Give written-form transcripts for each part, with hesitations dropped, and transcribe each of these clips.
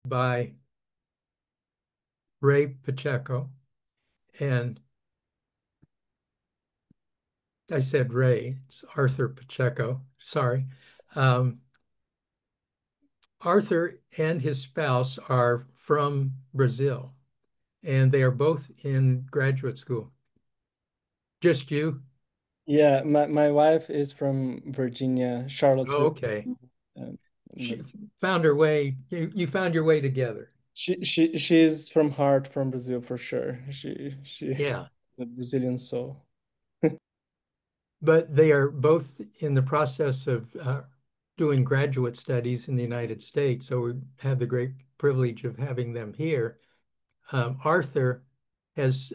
by Ray Pacheco. And I said Ray, it's Arthur Pacheco. Sorry. Um, Arthur and his spouse are from Brazil, and they are both in graduate school. Just you? Yeah, my wife is from Virginia, Oh, Charlottesville. okay. Um, but She found her way. You found your way together. she's from heart from Brazil for sure. She's Yeah. a Brazilian soul. But they are both in the process of doing graduate studies in the United States. So we have the great privilege of having them here. Arthur has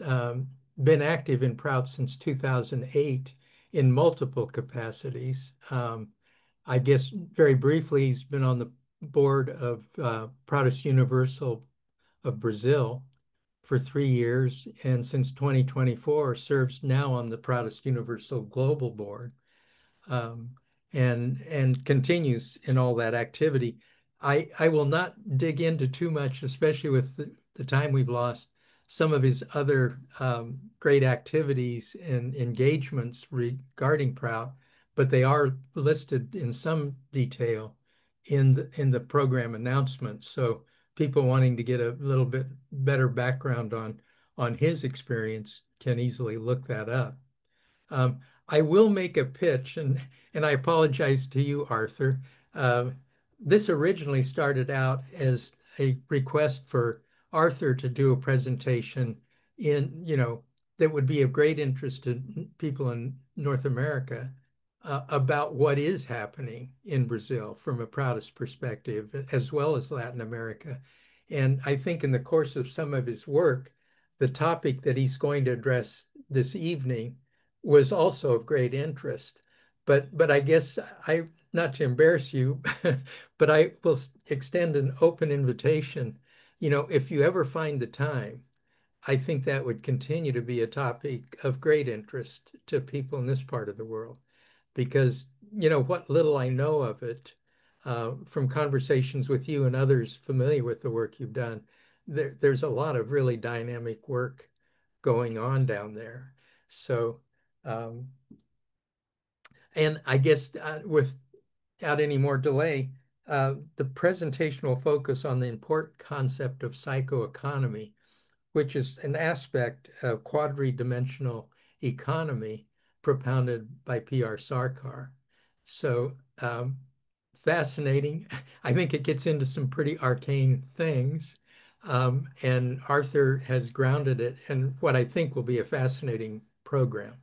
been active in Prout since 2008 in multiple capacities. I guess very briefly, he's been on the board of Proudest Universal of Brazil for 3 years, and since 2024 serves now on the Proudest Universal Global Board, um, and continues in all that activity. I will not dig into too much, especially with the time we've lost, some of his other great activities and engagements regarding Prout, but they are listed in some detail in the program announcement. So people wanting to get a little bit better background on his experience can easily look that up. Um, I will make a pitch, and I apologize to you, Arthur. Uh, this originally started out as a request for Arthur to do a presentation that would be of great interest to people in North America about what is happening in Brazil from a proudest perspective, as well as Latin America. And I think in the course of some of his work, the topic that he's going to address this evening was also of great interest. But I guess I not to embarrass you, but I will extend an open invitation. If you ever find the time, I think that would continue to be a topic of great interest to people in this part of the world because what little I know of it from conversations with you and others familiar with the work you've done, there's a lot of really dynamic work going on down there. So, um, and I guess without any more delay, the presentation will focus on the important concept of psychoeconomy, which is an aspect of quadri-dimensional economy propounded by P.R. Sarkar. So fascinating. I think it gets into some pretty arcane things. And Arthur has grounded it in what I think will be a fascinating program.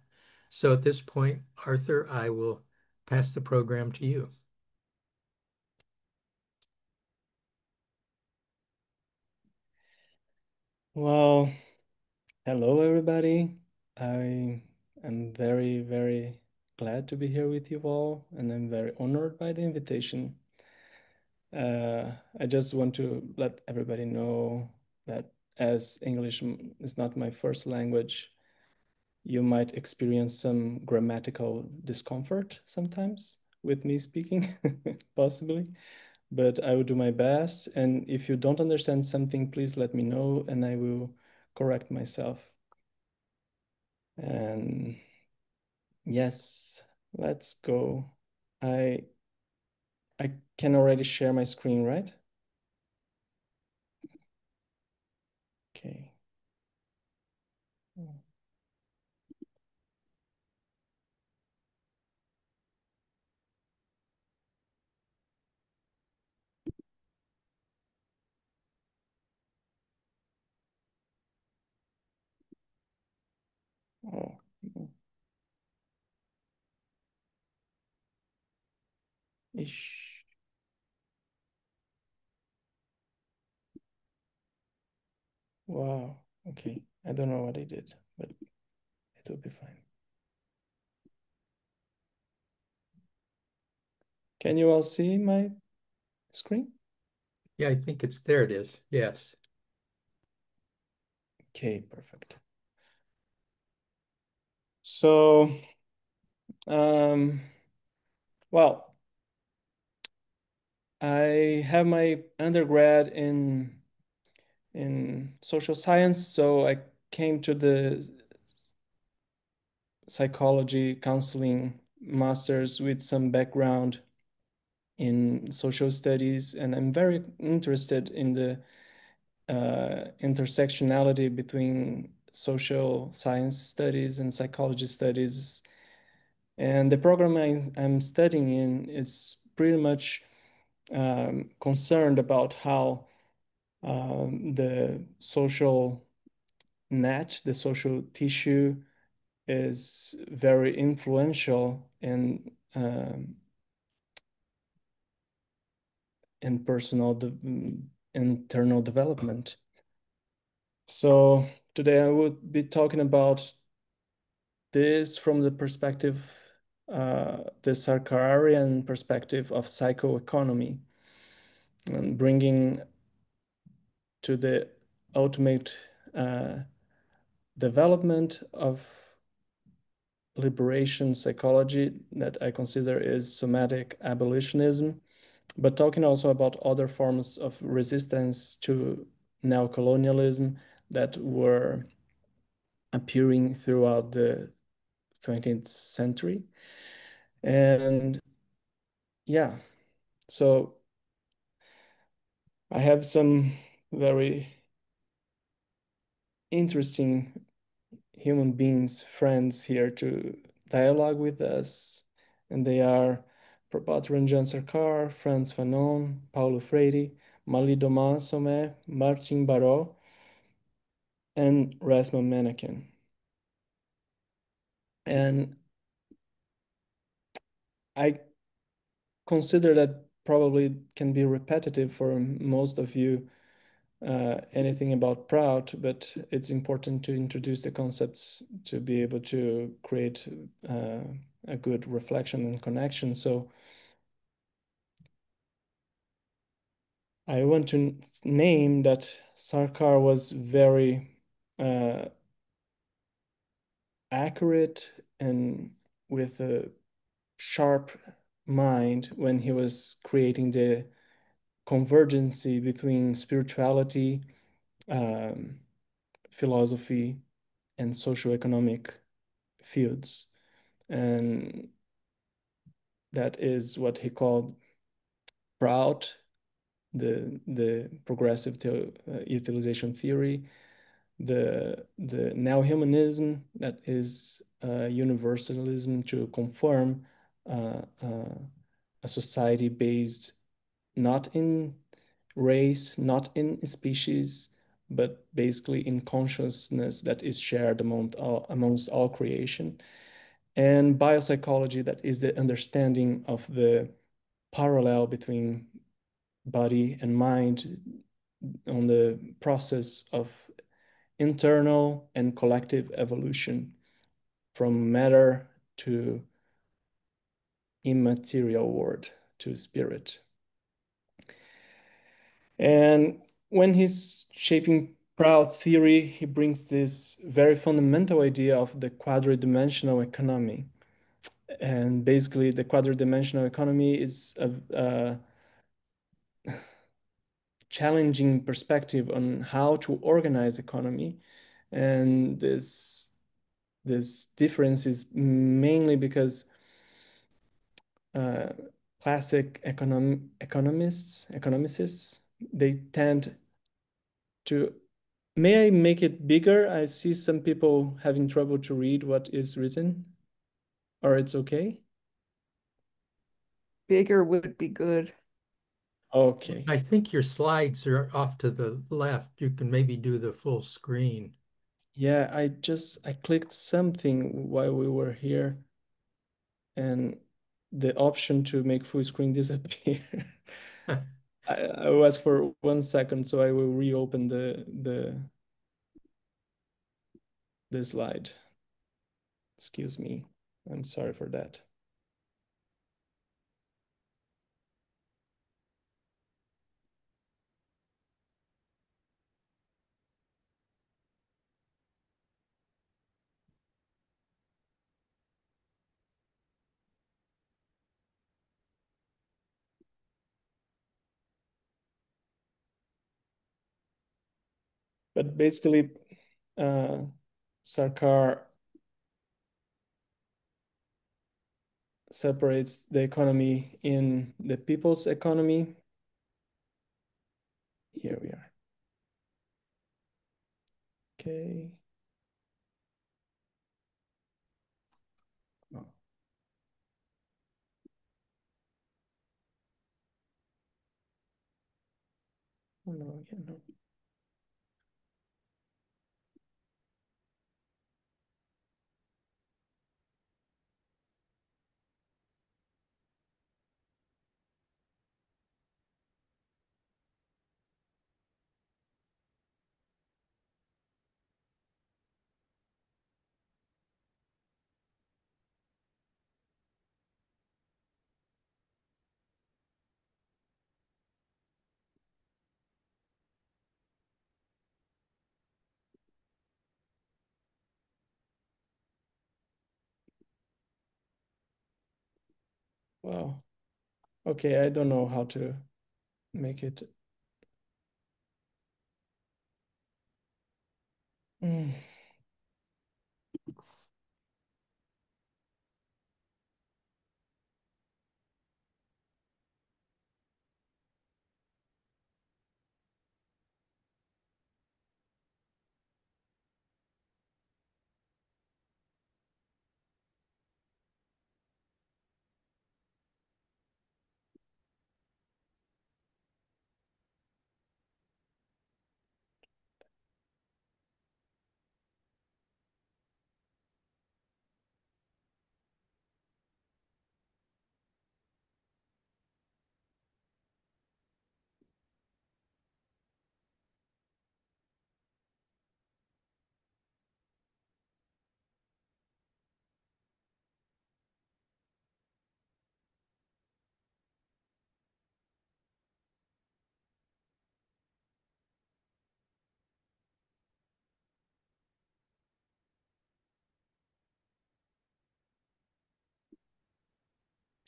So at this point, Arthur, I will pass the program to you. Well, hello everybody. I am very, very glad to be here with you all, and I'm very honored by the invitation. I just want to let everybody know that as English is not my first language, you might experience some grammatical discomfort sometimes with me speaking, possibly, but I will do my best. And if you don't understand something, please let me know and I will correct myself. And yes, let's go. I I can already share my screen, right? Okay. Oh, ish. Wow. Okay. I don't know what I did, but it will be fine. Can you all see my screen? Yeah, I think it's there it is. Yes. Okay, perfect. So, um, well, I have my undergrad in social science, so I came to the psychology counseling masters with some background in social studies, and I'm very interested in the intersectionality between social science studies and psychology studies. And the program I'm studying in is pretty much concerned about how the social net, the social tissue, is very influential in personal internal development. So today I would be talking about this from the perspective, the Sarkarian perspective of psychoeconomy, and bringing to the ultimate uh, development of liberation psychology that I consider is somatic abolitionism, but talking also about other forms of resistance to neo-colonialism that were appearing throughout the 20th century. And yeah, so I have some very interesting human beings, friends here to dialogue with us. And they are Prabhat Ranjan Sarkar, Franz Fanon, Paulo Freire, Mali Doman Somé, Martin Baró, and Rasma Menakem. And I consider that probably can be repetitive for most of you, anything about Prout, but it's important to introduce the concepts to be able to create a good reflection and connection. So I want to name that Sarkar was very uh, accurate and with a sharp mind when he was creating the convergency between spirituality, um, philosophy, and socioeconomic fields. And that is what he called Prout, the progressive utilization theory, the neo-humanism, that is universalism to confirm a society based not in race, not in species, but basically in consciousness that is shared amongst all creation. And biopsychology, that is the understanding of the parallel between body and mind on the process of internal and collective evolution from matter to immaterial world to spirit. And when he's shaping Prout theory, he brings this very fundamental idea of the quadri-dimensional economy. And basically, the quadri-dimensional economy is a challenging perspective on how to organize economy. And this difference is mainly because uh, classic economists, they tend to. May I make it bigger? I see some people having trouble to read what is written, or it's okay. Bigger would be good. Okay. I think your slides are off to the left. You can maybe do the full screen. Yeah, I clicked something while we were here, and the option to make full screen disappear. I will ask for 1 second, so I will reopen the slide. Excuse me. I'm sorry for that. But basically, Sarkar separates the economy in the people's economy. Here we are. Okay. Oh. Oh, no, again, no. Wow. Okay, I don't know how to make it. Mm.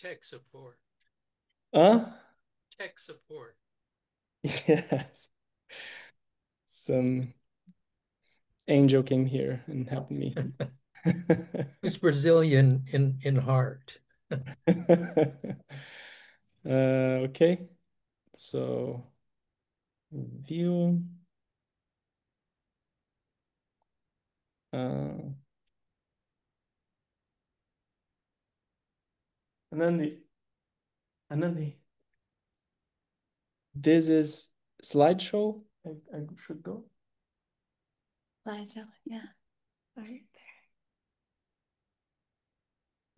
Tech support. Huh? Tech support. Yes. Some angel came here and helped me. Who's Brazilian in heart? Okay, so view. Uh, and then the this is slideshow. I should go. Slideshow, yeah, right there.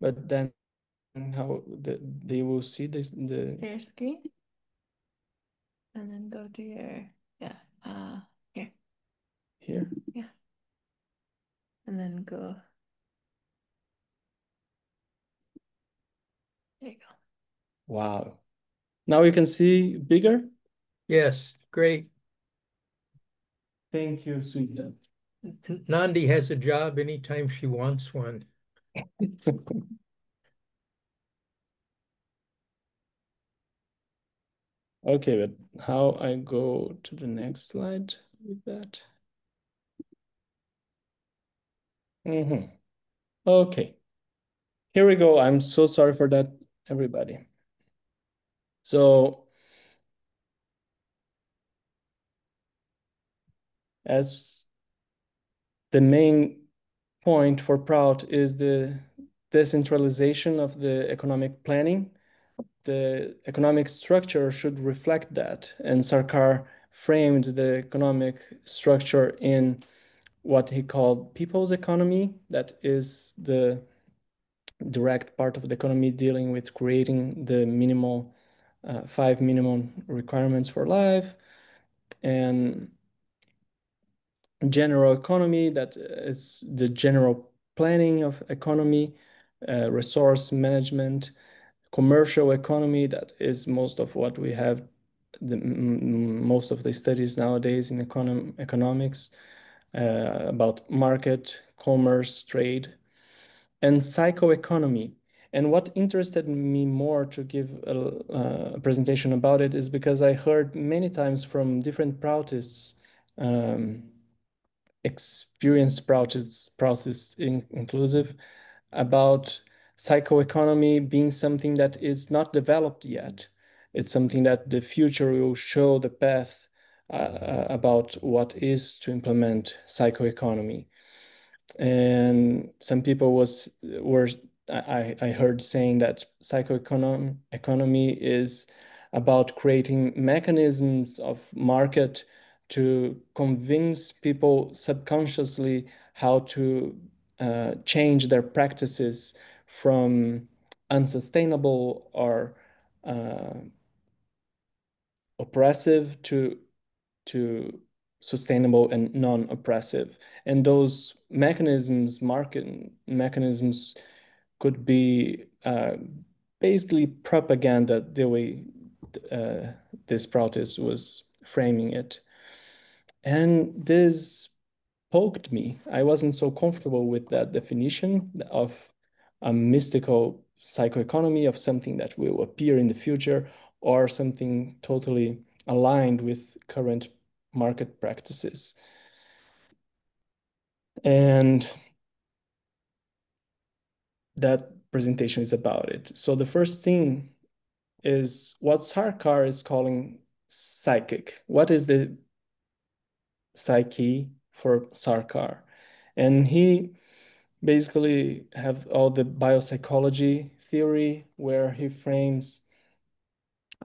But then how they will see this Share screen, and then go to your here, here. yeah, and then go. There you go. Wow. Now you can see bigger. Yes, great. Thank you, Sweden. Nandi has a job anytime she wants one. Okay, but how I go to the next slide with that? Okay, here we go. I'm so sorry for that, everybody. So as the main point for Prout is the decentralization of the economic planning. The economic structure should reflect that. And Sarkar framed the economic structure in what he called people's economy. That is the direct part of the economy dealing with creating the minimal, 5 minimum requirements for life, and general economy, that is the general planning of economy, resource management, commercial economy, that is most of what we have, most of the studies nowadays in economics, about market, commerce, trade, and psychoeconomy. And what interested me more to give a presentation about it is because I heard many times from different Proutists experience process inclusive, about psychoeconomy being something that is not developed yet. It's something that the future will show the path about what is to implement psychoeconomy. And some people were I heard saying that economy is about creating mechanisms of market to convince people subconsciously how to change their practices from unsustainable or uh, oppressive to sustainable and non-oppressive. And those mechanisms, market mechanisms, could be basically propaganda, the way uh, this protest was framing it. And this poked me. I wasn't so comfortable with that definition of a mystical psychoeconomy, of something that will appear in the future, or something totally aligned with current market practices. And that presentation is about it. So the first thing is what Sarkar is calling psychic. What is the psyche for Sarkar? And he basically have all the biopsychology theory where he frames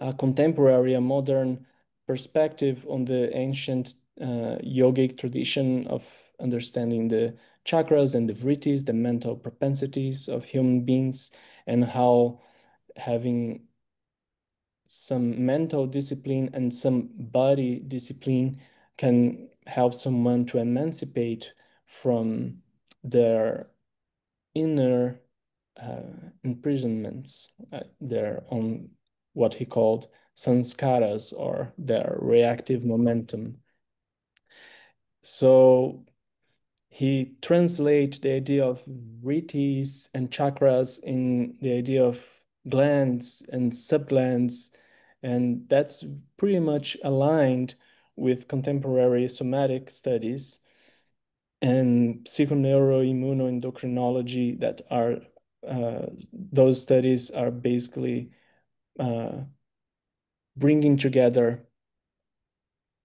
a contemporary, a modern perspective on the ancient yogic tradition of understanding the chakras and the vrittis, the mental propensities of human beings, and how having some mental discipline and some body discipline can help someone to emancipate from their inner imprisonments, their own what he called sanskaras, or their reactive momentum. So he translates the idea of vrittis and chakras in the idea of glands and subglands, and that's pretty much aligned with contemporary somatic studies and psychoneuroimmunoendocrinology that are those studies are basically bringing together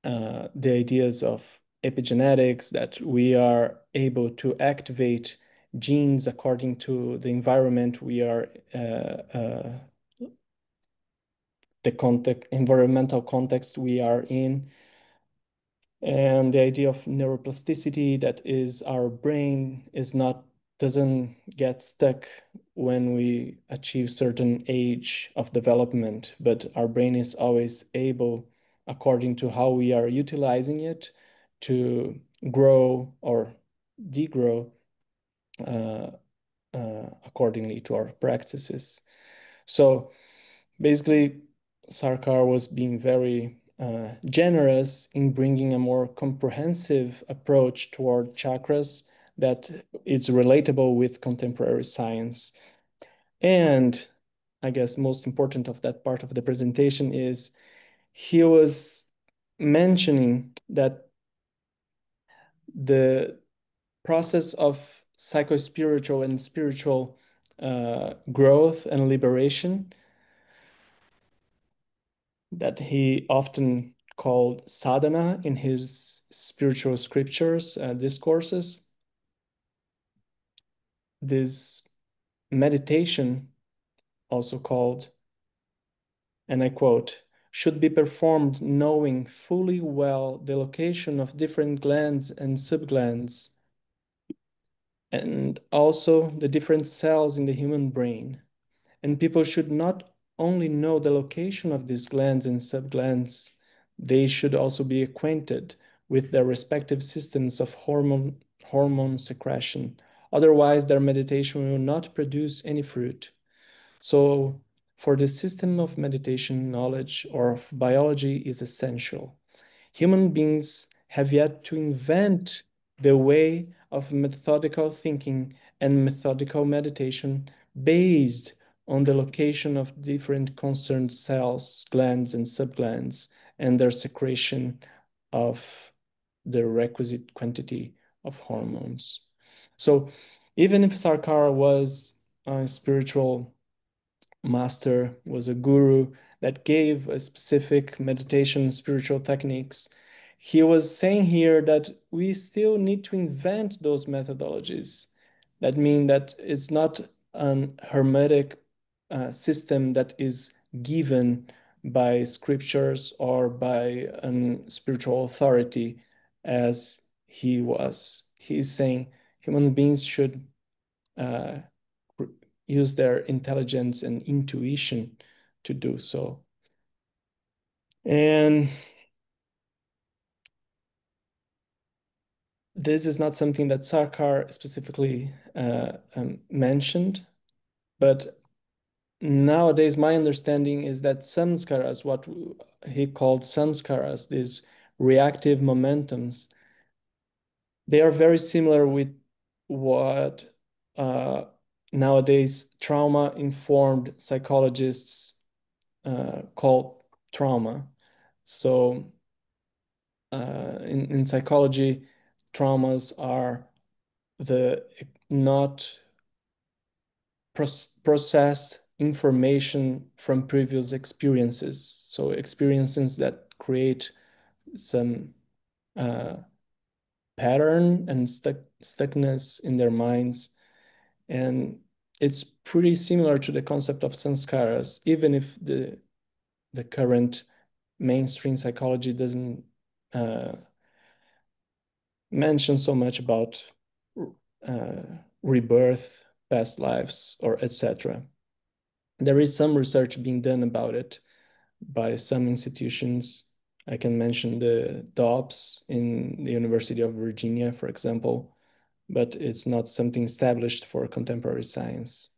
the ideas of epigenetics, that we are able to activate genes according to the environment we are, the environmental context we are in, and the idea of neuroplasticity, that is our brain doesn't get stuck when we achieve certain age of development, but our brain is always able, according to how we are utilizing it, to grow or degrow accordingly to our practices. So basically, Sarkar was being very generous in bringing a more comprehensive approach toward chakras that is relatable with contemporary science. And I guess most important of that part of the presentation is he was mentioning that the process of psychospiritual and spiritual growth and liberation that he often called sadhana in his spiritual scriptures, discourses. This meditation, also called, and I quote, should be performed knowing fully well the location of different glands and subglands, and also the different cells in the human brain. And people should not only know the location of these glands and subglands, they should also be acquainted with their respective systems of hormone secretion. Otherwise, their meditation will not produce any fruit. So, for the system of meditation, knowledge or of biology is essential. Human beings have yet to invent the way of methodical thinking and methodical meditation based on the location of different concerned cells, glands, and subglands, and their secretion of the requisite quantity of hormones. So even if Sarkar was a spiritual master, was a guru that gave a specific meditation spiritual techniques, he was saying here that we still need to invent those methodologies. That mean that it's not an hermetic system that is given by scriptures or by a spiritual authority as he was. He's saying human beings should uh, use their intelligence and intuition to do so. And this is not something that Sarkar specifically mentioned, but nowadays my understanding is that samskaras, what he called samskaras, these reactive momentums, they are very similar with what nowadays trauma-informed psychologists call trauma. So in psychology, traumas are the not processed information from previous experiences. So experiences that create some pattern and stuckness in their minds. And it's pretty similar to the concept of sanskaras, even if the current mainstream psychology doesn't mention so much about rebirth, past lives, or etc. There is some research being done about it by some institutions. I can mention the DOPS in the University of Virginia, for example, but it's not something established for contemporary science.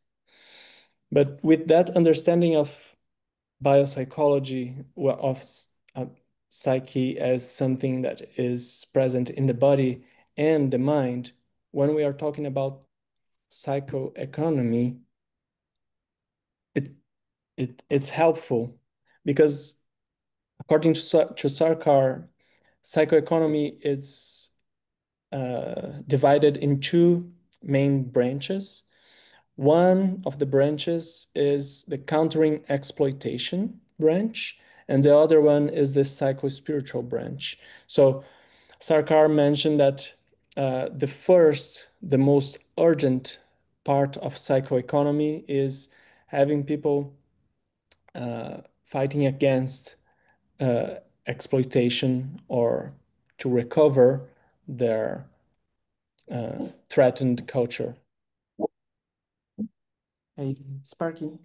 But with that understanding of biopsychology, of psyche as something that is present in the body and the mind, when we are talking about psychoeconomy, it's helpful because according to Sarkar, psychoeconomy is divided in two main branches. One of the branches is the countering exploitation branch, and the other one is the psycho-spiritual branch. So Sarkar mentioned that the most urgent part of psychoeconomy is having people fighting against exploitation or to recover their threatened culture. Hey, Sparky.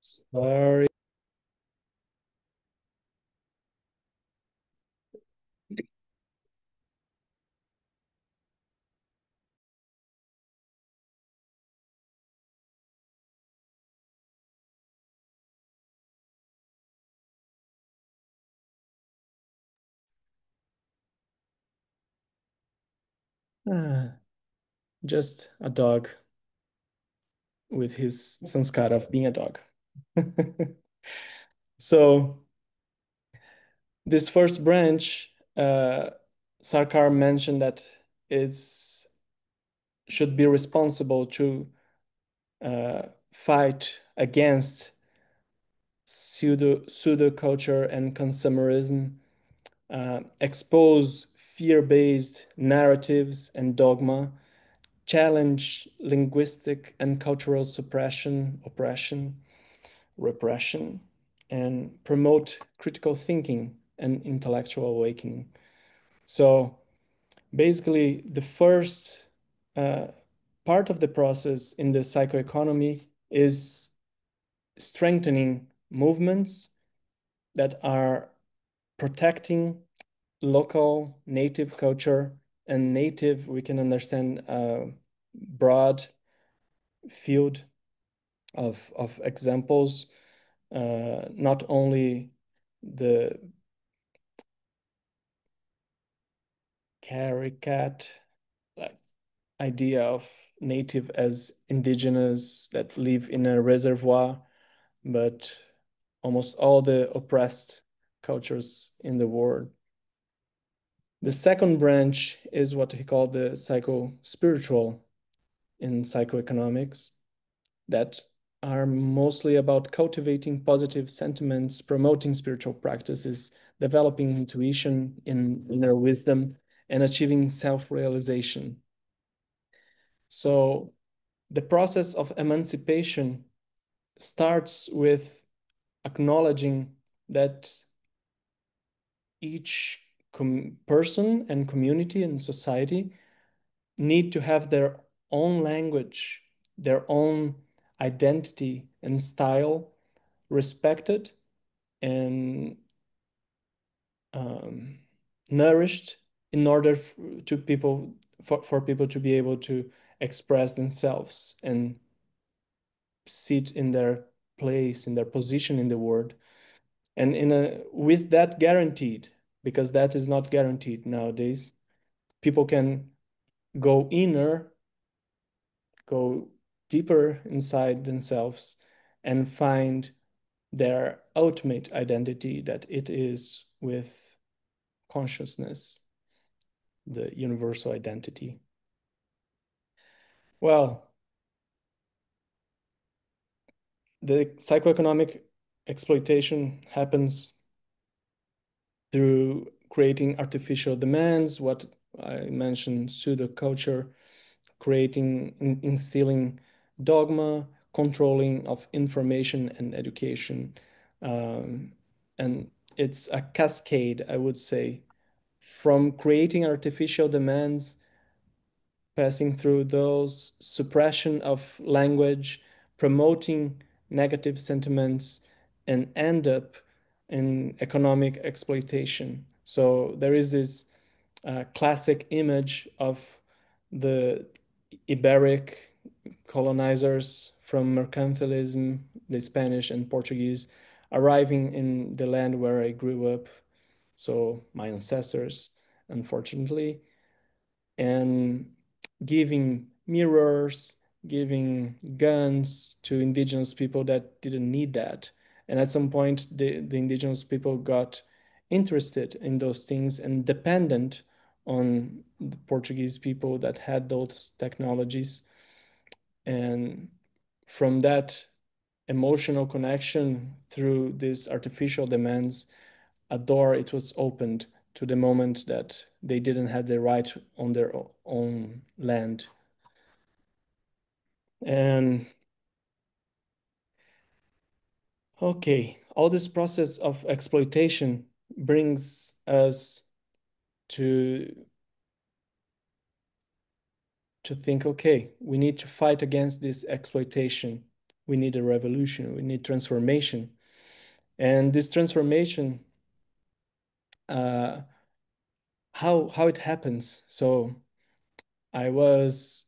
Sorry. Just a dog with his sanskara of being a dog. So this first branch, Sarkar mentioned that is should be responsible to fight against pseudo culture and consumerism, expose fear-based narratives and dogma, challenge linguistic and cultural suppression, oppression, repression, and promote critical thinking and intellectual awakening. So basically, the first part of the process in the psychoeconomy is strengthening movements that are protecting local native culture. And native, we can understand a broad field of examples, not only the caricat like idea of native as indigenous that live in a reservoir, but almost all the oppressed cultures in the world. The second branch is what he called the psycho-spiritual in psychoeconomics, that are mostly about cultivating positive sentiments, promoting spiritual practices, developing intuition in inner wisdom, and achieving self-realization. So the process of emancipation starts with acknowledging that each person and community and society need to have their own language, their own identity and style respected and nourished in order to people for people to be able to express themselves and sit in their place, in their position in the world. And with that guaranteed, because that is not guaranteed nowadays, people can go inner, go deeper inside themselves and find their ultimate identity, that it is with consciousness, the universal identity. Well, the psychoeconomic exploitation happens through creating artificial demands, what I mentioned, pseudo culture, creating, instilling dogma, controlling of information and education. And it's a cascade, I would say, from creating artificial demands, passing through those, suppression of language, promoting negative sentiments, and end up in economic exploitation. So there is this classic image of the Iberic colonizers from mercantilism, the Spanish and Portuguese, arriving in the land where I grew up, so my ancestors, unfortunately, and giving mirrors, giving guns to indigenous people that didn't need that. And at some point, the indigenous people got interested in those things and dependent on the Portuguese people that had those technologies. And from that emotional connection through these artificial demands, a door it was opened to the moment that they didn't have the right on their own land. And okay, all this process of exploitation brings us to think, okay, we need to fight against this exploitation. We need a revolution, we need transformation. And this transformation, how it happens. So I was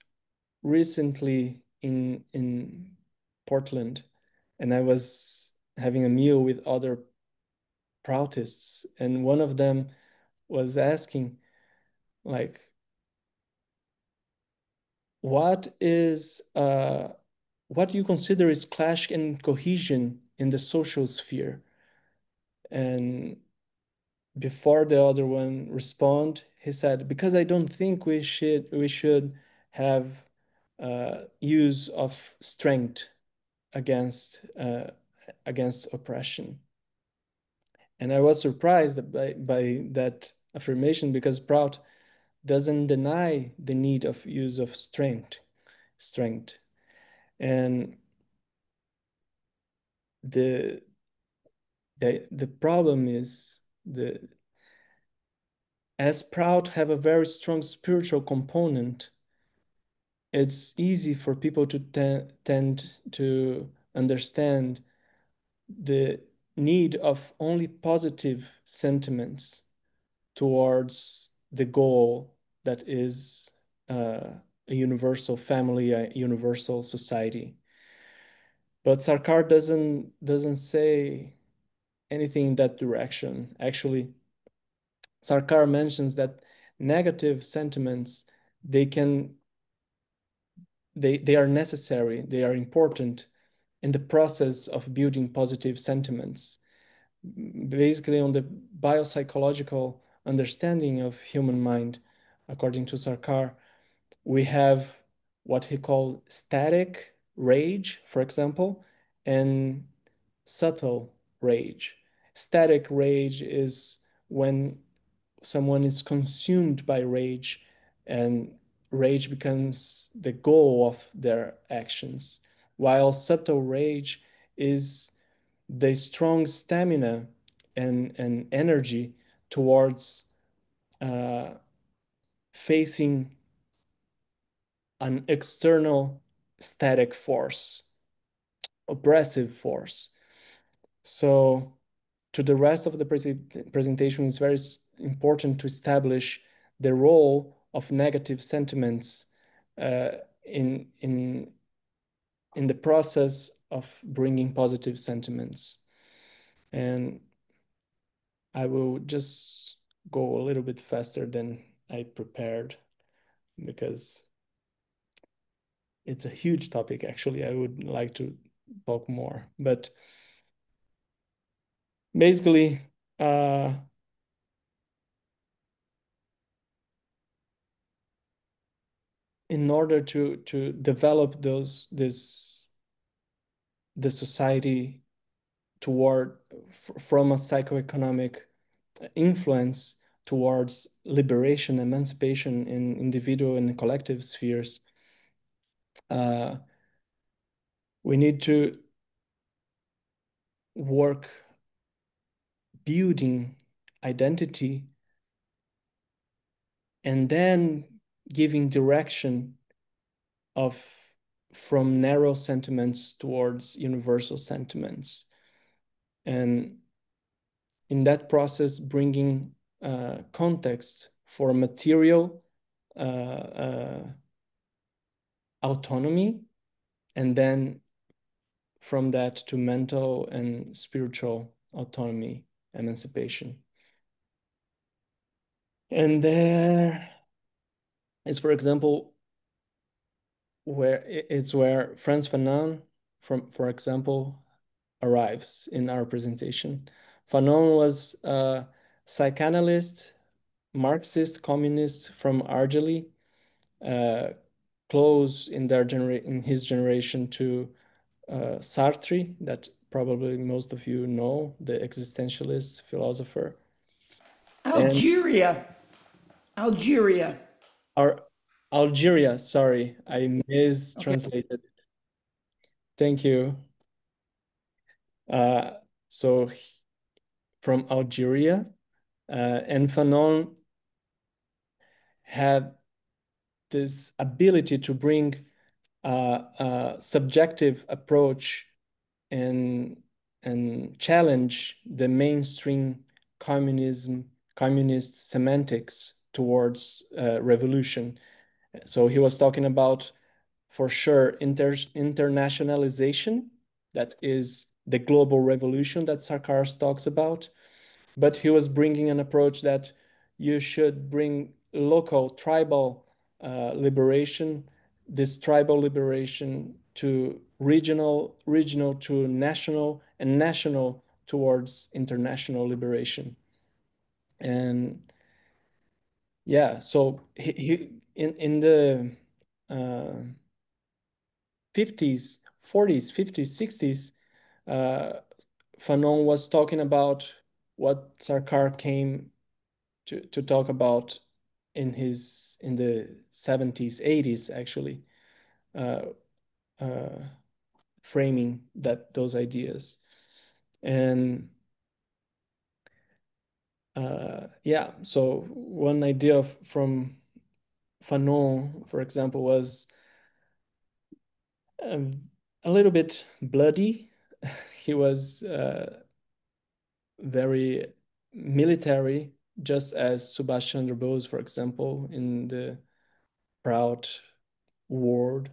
recently in Portland, and I was having a meal with other proutists, and one of them was asking, like, what do you consider is clash and cohesion in the social sphere? And before the other one respond, he said, because I don't think we should have use of strength against oppression. And I was surprised by that affirmation, because Prout doesn't deny the need of use of strength. And the problem is, as Prout have a very strong spiritual component, it's easy for people to tend to understand the need of only positive sentiments towards the goal that is a universal family, a universal society. But Sarkar doesn't say anything in that direction. Actually, Sarkar mentions that negative sentiments, they are necessary, they are important in the process of building positive sentiments. basically on the biopsychological understanding of human mind, according to Sarkar, we have what he called static rage, for example, and subtle rage. Static rage is when someone is consumed by rage and rage becomes the goal of their actions, while subtle rage is the strong stamina and energy towards facing an external static force, oppressive force. So to the rest of the presentation, it's very important to establish the role of negative sentiments uh, in, in, in the process of bringing positive sentiments. And I will just go a little bit faster than I prepared because it's a huge topic. Actually, I would like to talk more, but basically, in order to develop the society toward from a psychoeconomic influence towards liberation, emancipation in individual and collective spheres, we need to work building identity and then giving direction of from narrow sentiments towards universal sentiments, and in that process bringing context for material autonomy, and then from that to mental and spiritual autonomy, emancipation. And there is, for example, where Frantz Fanon, for example, arrives in our presentation. Fanon was a psychanalyst, Marxist, communist from Argely, close in his generation to Sartre, that probably most of you know, the existentialist philosopher. Algeria. Algeria, sorry, I mistranslated. Okay. Thank you. So from Algeria, and Fanon had this ability to bring a subjective approach and challenge the mainstream communist semantics towards revolution. So he was talking about, for sure, internationalization, that is the global revolution that Sarkar talks about, but he was bringing an approach that you should bring local, tribal liberation, this tribal liberation to regional to national, and national towards international liberation. And yeah, so he in the 50s, 40s, 50s, 60s, Fanon was talking about what Sarkar came to talk about in the 70s, 80s, actually, framing those ideas. And yeah, so one idea from Fanon, for example, was a little bit bloody. He was very military, just as Subhash Chandra Bose, for example, in the Proud World.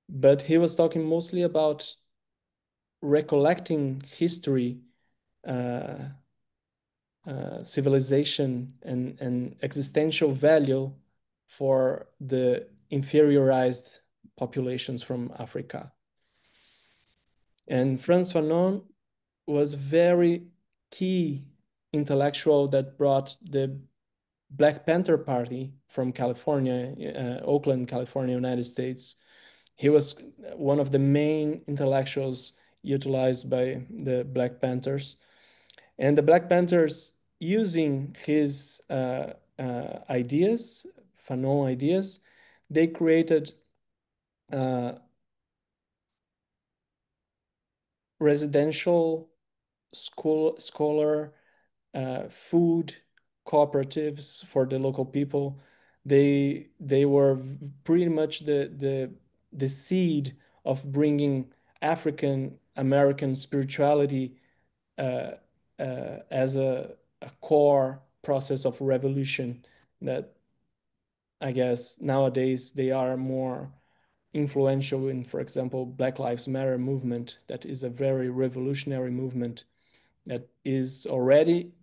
But he was talking mostly about recollecting history, civilization, and existential value for the inferiorized populations from Africa. And Frantz Fanon was very key intellectual that brought the Black Panther Party from California, Oakland, California, United States. He was one of the main intellectuals utilized by the Black Panthers. And the Black Panthers, using his ideas, Fanon ideas, they created residential scholar food cooperatives for the local people. They were pretty much the seed of bringing African American spirituality as a core process of revolution that I guess nowadays they are more influential in, for example, Black Lives Matter movement. That is a very revolutionary movement that is already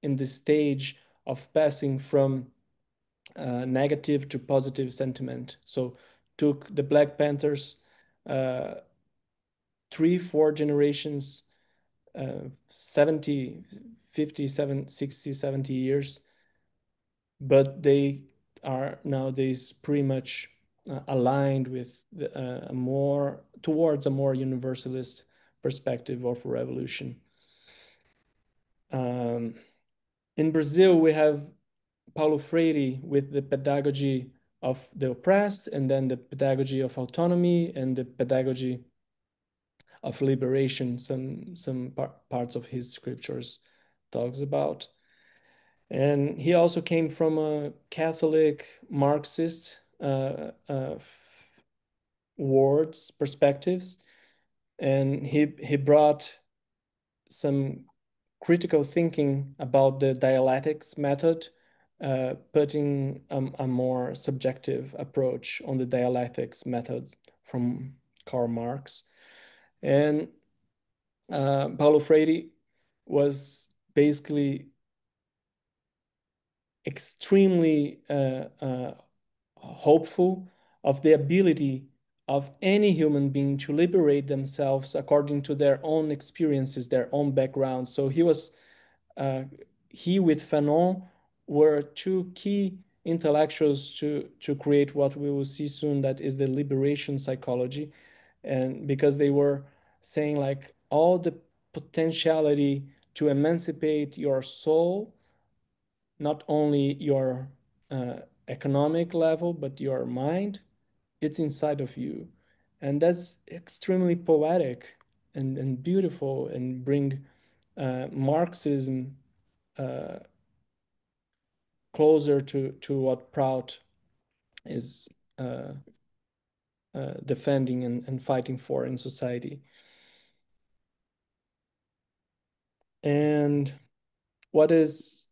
in the stage of passing from negative to positive sentiment. So took the Black Panthers uh, 3, 4 generations, 70, 50, 60, 70 years, but they are nowadays pretty much aligned with a more towards a more universalist perspective of revolution. In Brazil, we have Paulo Freire with the pedagogy of the oppressed, and then the pedagogy of autonomy and the pedagogy of liberation. Some parts of his scriptures talks about. And he also came from a Catholic Marxist words perspectives, and he brought some critical thinking about the dialectics method, putting a more subjective approach on the dialectics method from Karl Marx. And Paulo Freire was basically extremely hopeful of the ability of any human being to liberate themselves according to their own experiences, their own background. So he with Fanon were two key intellectuals to create what we will see soon, that is the liberation psychology. And because they were saying like all the potentiality to emancipate your soul, not only your economic level, but your mind, it's inside of you. And that's extremely poetic and beautiful, and bring Marxism closer to what Prout is defending and fighting for in society. And what is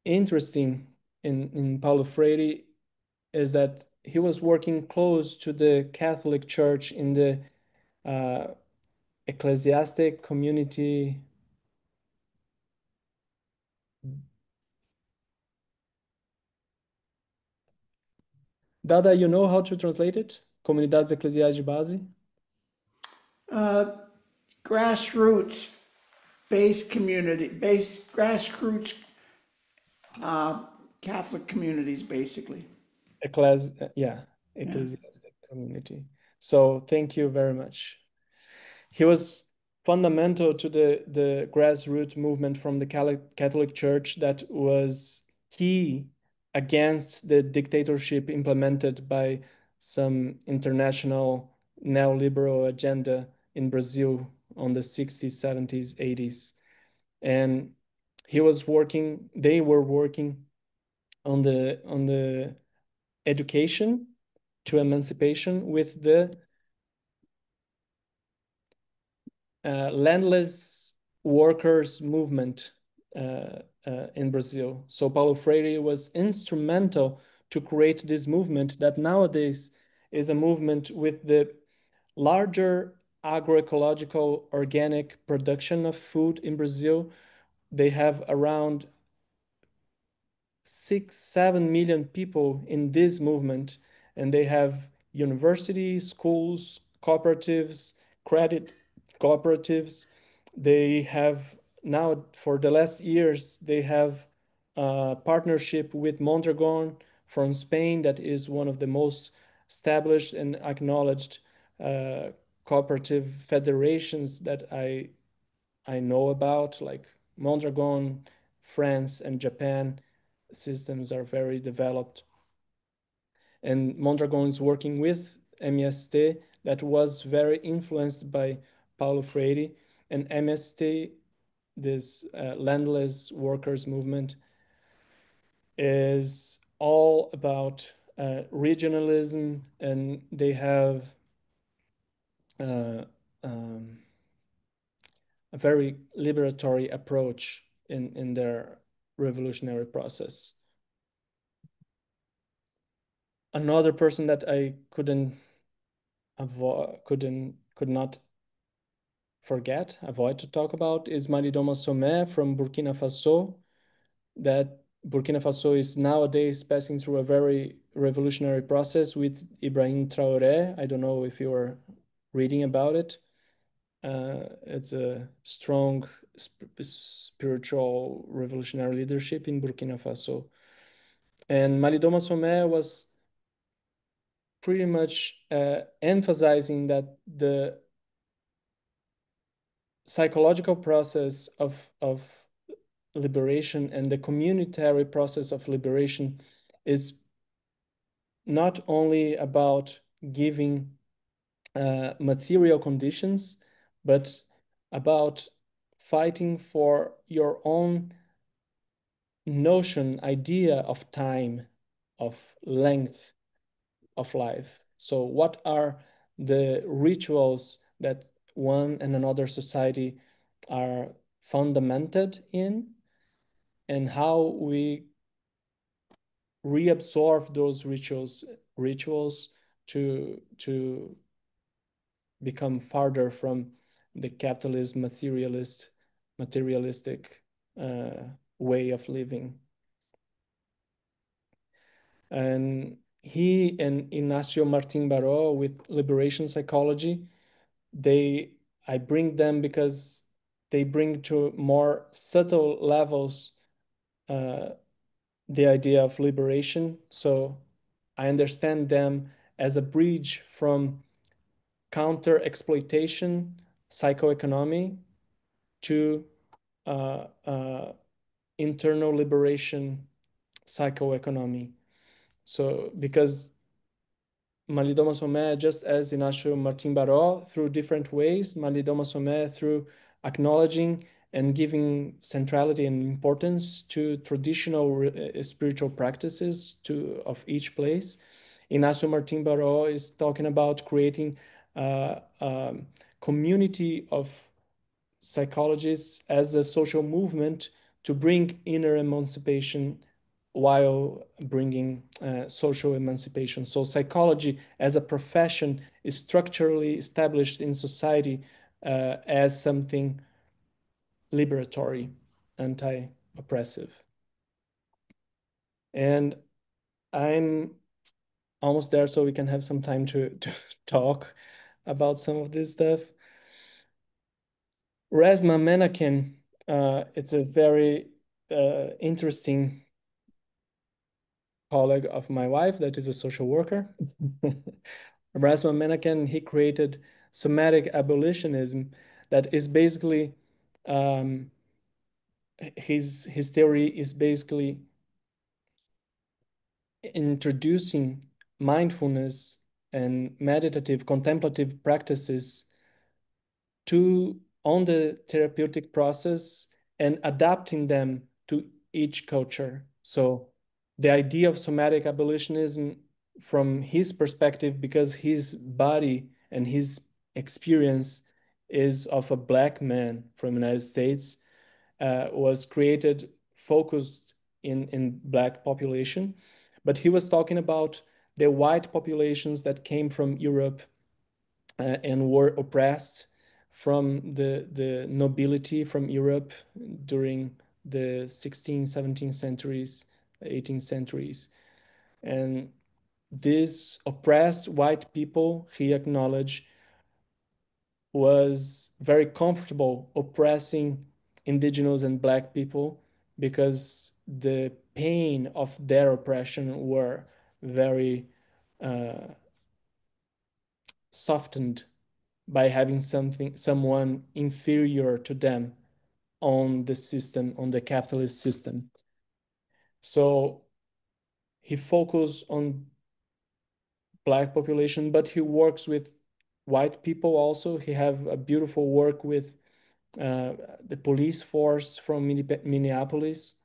interesting in Paulo Freire is that he was working close to the Catholic Church in the ecclesiastic community. Dada, you know how to translate it? Comunidades eclesiais de base? Grassroots based community, based grassroots Catholic communities, basically. Ecclesiastic community. So thank you very much. He was fundamental to the grassroots movement from the Catholic Church that was key against the dictatorship implemented by some international neoliberal agenda in Brazil on the 60s, 70s, 80s. And they were working on the education to emancipation with the landless workers movement in Brazil. So Paulo Freire was instrumental to create this movement that nowadays is a movement with the larger agroecological organic production of food in Brazil. They have around 6, 7 million people in this movement, and they have universities, schools, cooperatives, credit cooperatives, they have now, for the last years, they have a partnership with Mondragon from Spain, that is one of the most established and acknowledged cooperative federations that I know about, like Mondragon, France, and Japan. Systems are very developed. And Mondragon is working with MST, that was very influenced by Paulo Freire. And MST, this landless workers movement, is all about regionalism, and they have uh, um, a very liberatory approach in their revolutionary process. Another person that I could not avoid to talk about is Malidoma Somé from Burkina Faso. That Burkina Faso is nowadays passing through a very revolutionary process with Ibrahim Traoré. I don't know if you are reading about it. It's a strong spiritual revolutionary leadership in Burkina Faso. And Malidoma Somé was pretty much emphasizing that the psychological process of liberation and the communitary process of liberation is not only about giving material conditions, but about fighting for your own notion, idea of time, of length of life. So what are the rituals that one and another society are fundamented in, and how we reabsorb those rituals to become farther from the capitalist materialistic way of living. And he and Ignacio Martin Baró with liberation psychology, I bring them because they bring to more subtle levels the idea of liberation. So I understand them as a bridge from counter exploitation psychoeconomy to uh, uh, internal liberation psychoeconomy. So because Malidoma Somé, just as Ignacio Martin Baró, through different ways, Malidoma Somé through acknowledging and giving centrality and importance to traditional spiritual practices of each place. Ignacio Martin Baró is talking about creating a community of psychologists as a social movement to bring inner emancipation while bringing social emancipation. So psychology as a profession is structurally established in society as something liberatory, anti-oppressive. And I'm almost there, so we can have some time to talk about some of this stuff. Resmaa Menakem, it's a very interesting colleague of my wife that is a social worker. Resmaa Menakem, he created Somatic Abolitionism, that is basically his theory is basically introducing mindfulness and meditative contemplative practices on the therapeutic process and adapting them to each culture. So the idea of somatic abolitionism from his perspective, because his body and his experience is of a Black man from the United States, was created focused in Black population. But he was talking about the white populations that came from Europe and were oppressed from the nobility from Europe during the 16th, 17th centuries, 18th centuries. And these oppressed white people, he acknowledged, was very comfortable oppressing indigenous and black people because the pain of their oppression were very softened by having someone inferior to them on the system, on the capitalist system. So he focused on black population, but he works with white people also. He have a beautiful work with the police force from Minneapolis,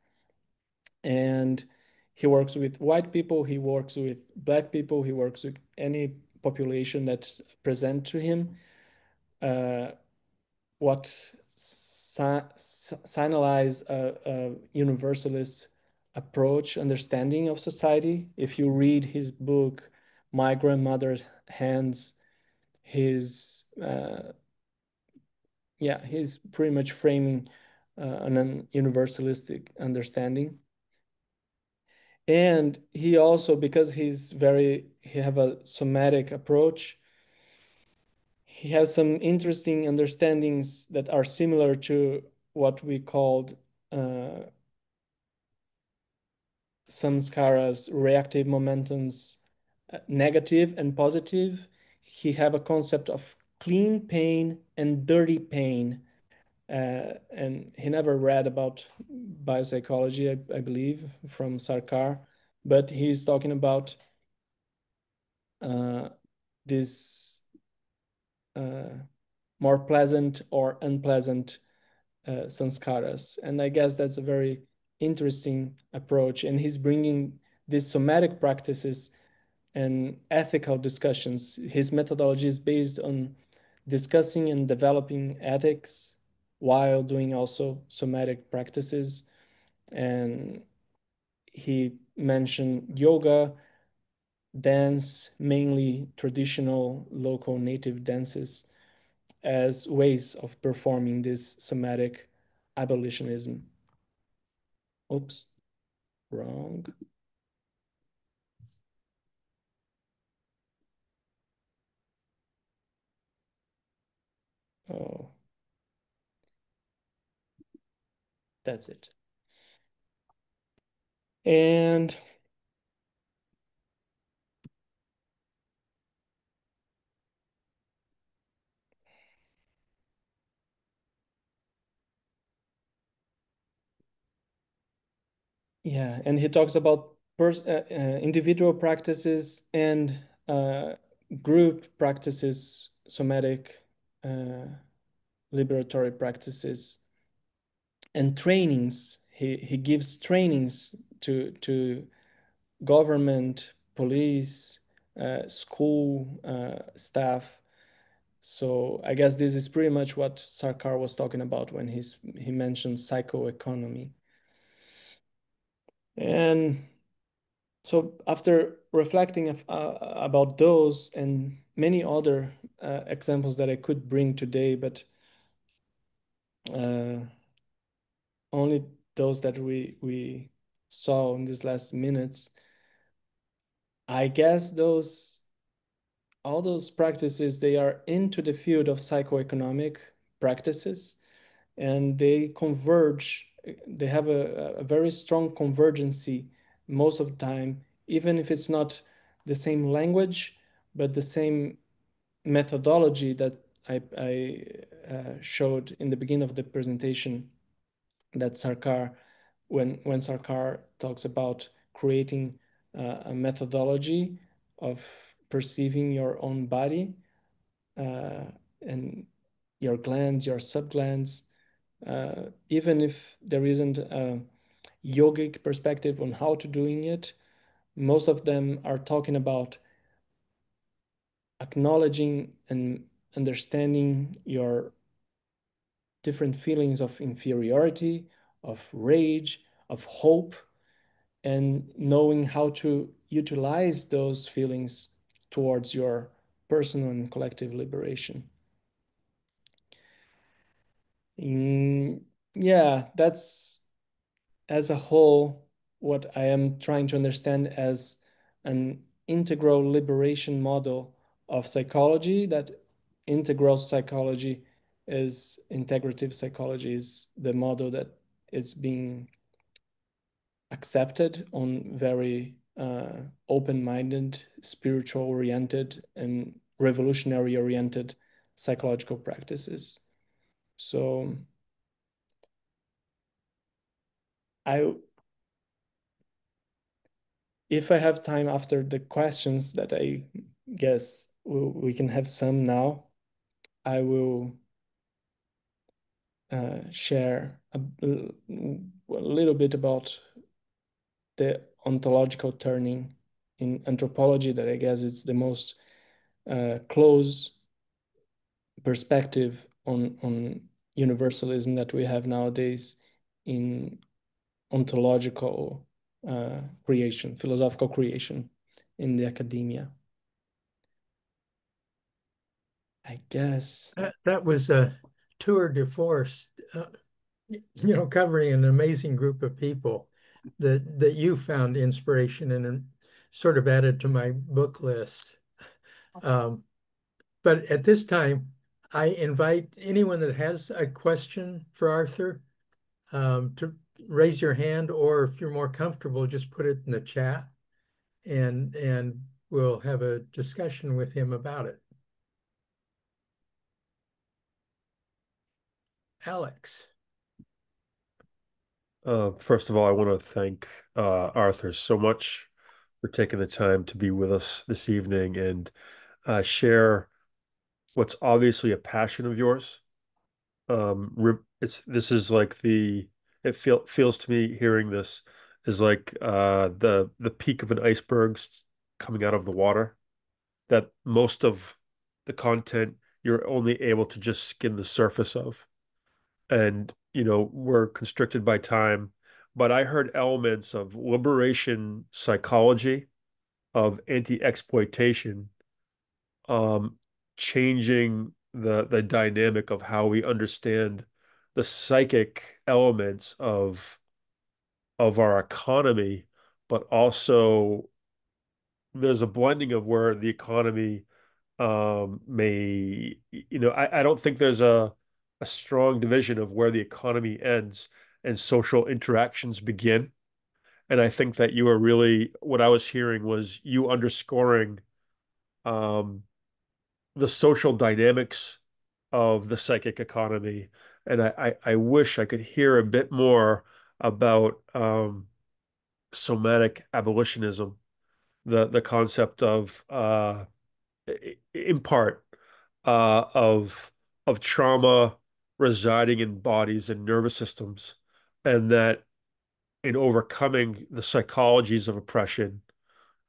and he works with white people, he works with black people, he works with any population that present to him. What signalize a universalist approach, understanding of society. If you read his book, My Grandmother's Hands, he's he's pretty much framing an universalistic understanding. And he also, because he have a somatic approach, he has some interesting understandings that are similar to what we called samskaras, reactive momentums, negative and positive. He have a concept of clean pain and dirty pain. And he never read about biopsychology, I believe, from Sarkar, but he's talking about this more pleasant or unpleasant sanskaras. And I guess that's a very interesting approach. And he's bringing these somatic practices and ethical discussions. His methodology is based on discussing and developing ethics while doing also somatic practices. And he mentioned yoga, dance, mainly traditional local native dances, as ways of performing this somatic abolitionism. Oops, wrong. Oh, that's it. And yeah, and he talks about individual practices and group practices, somatic liberatory practices, and trainings. He gives trainings to government, police, school staff. So I guess this is pretty much what Sarkar was talking about when he mentioned psychoeconomy. And so after reflecting about those and many other examples that I could bring today, but only those that we saw in these last minutes, I guess all those practices, they are into the field of psychoeconomic practices, and they converge. They have a very strong convergency most of the time, even if it's not the same language, but the same methodology that I showed in the beginning of the presentation, that Sarkar, when Sarkar talks about creating a methodology of perceiving your own body and your glands, your subglands, even if there isn't a yogic perspective on how to doing it, most of them are talking about acknowledging and understanding your different feelings of inferiority, of rage, of hope, and knowing how to utilize those feelings towards your personal and collective liberation. Yeah, that's as a whole what I am trying to understand as an integral liberation model of psychology that integral psychology integrative psychology is the model that is being accepted on very open-minded, spiritual-oriented, and revolutionary-oriented psychological practices. So if I have time after the questions that I guess we can have some now, I will share a little bit about the ontological turning in anthropology that I guess is the most close perspective on universalism that we have nowadays in ontological creation, philosophical creation in the academia. I guess that was a tour de force, covering an amazing group of people that you found inspiration in and sort of added to my book list. But at this time, I invite anyone that has a question for Arthur to raise your hand, or if you're more comfortable, just put it in the chat, and we'll have a discussion with him about it. Alex. First of all, I want to thank Arthur so much for taking the time to be with us this evening and share what's obviously a passion of yours. This is like feels to me hearing this is like the peak of an iceberg coming out of the water. That most of the content you're only able to just skim the surface of. And we're constricted by time, but I heard elements of liberation psychology, of anti-exploitation, changing the dynamic of how we understand the psychic elements of our economy, but also there's a blending of where the economy may, I don't think there's a strong division of where the economy ends and social interactions begin. And I think that you are really, what I was hearing was you underscoring the social dynamics of the psychic economy. And I wish I could hear a bit more about somatic abolitionism, the concept of in part of trauma residing in bodies and nervous systems, and that in overcoming the psychologies of oppression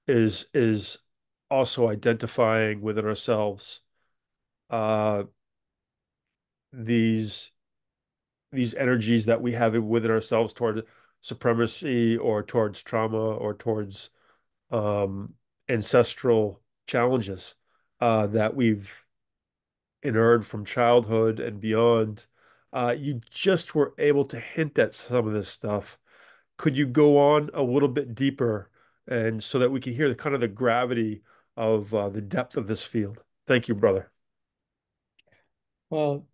is also identifying within ourselves uh, these these energies that we have within ourselves toward supremacy or towards trauma or towards um, ancestral challenges that we've inured from childhood and beyond. You just were able to hint at some of this stuff. Could you go on a little bit deeper and so that we can hear the kind of the gravity of the depth of this field? Thank you, brother. Well,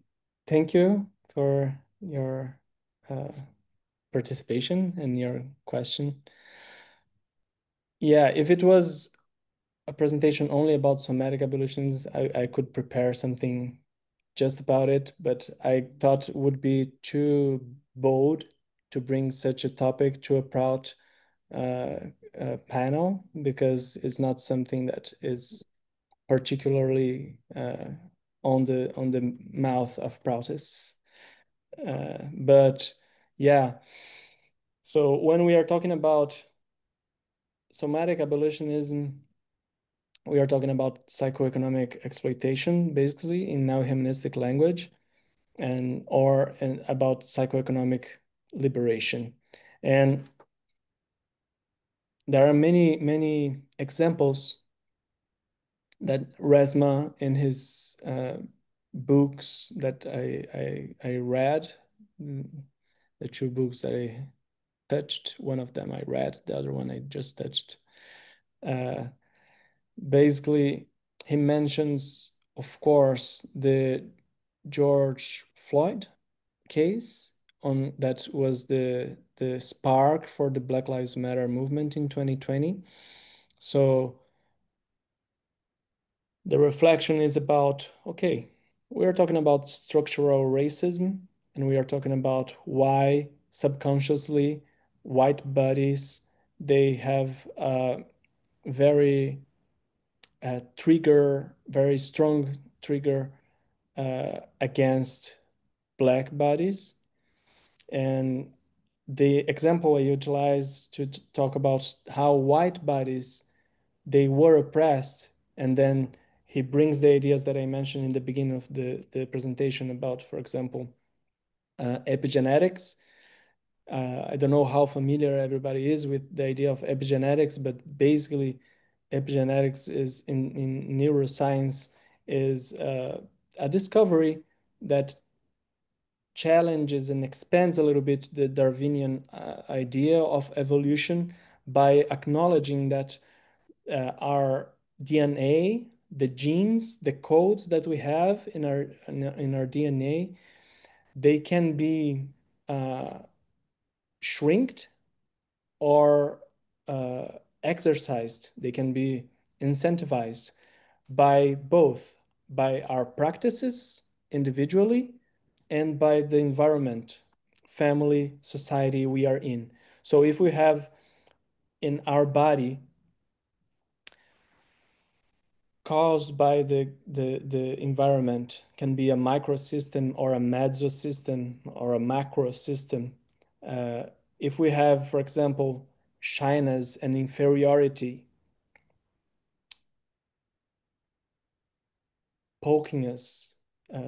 thank you for your participation and your question. Yeah, if it was a presentation only about somatic abolitions, I could prepare something just about it, but I thought it would be too bold to bring such a topic to a proud panel, because it's not something that is particularly on the mouth of proutists. But yeah, so when we are talking about somatic abolitionism, we are talking about psychoeconomic exploitation, basically, in neo-humanistic language, and about psychoeconomic liberation. And there are many examples that Resma in his books that I read, the two books that I touched, one of them I read, the other one I just touched. Basically, he mentions of course, the George Floyd case on that was the spark for the Black Lives Matter movement in 2020. So the reflection is about, okay, we're talking about structural racism, and we are talking about why subconsciously white bodies, they have a very very strong trigger against black bodies. And the example I utilize to talk about how white bodies, they were oppressed, and then he brings the ideas that I mentioned in the beginning of the presentation about, for example, epigenetics. I don't know how familiar everybody is with the idea of epigenetics, but basically epigenetics is in neuroscience is a discovery that challenges and expands a little bit the Darwinian idea of evolution by acknowledging that our DNA, the genes, the codes that we have in our DNA, they can be shrinked or exercised. They can be incentivized by both by our practices individually and by the environment, family, society we are in. So if we have in our body caused by the environment, can be a microsystem or a mesosystem or a macro system. If we have, for example, shyness and inferiority poking us,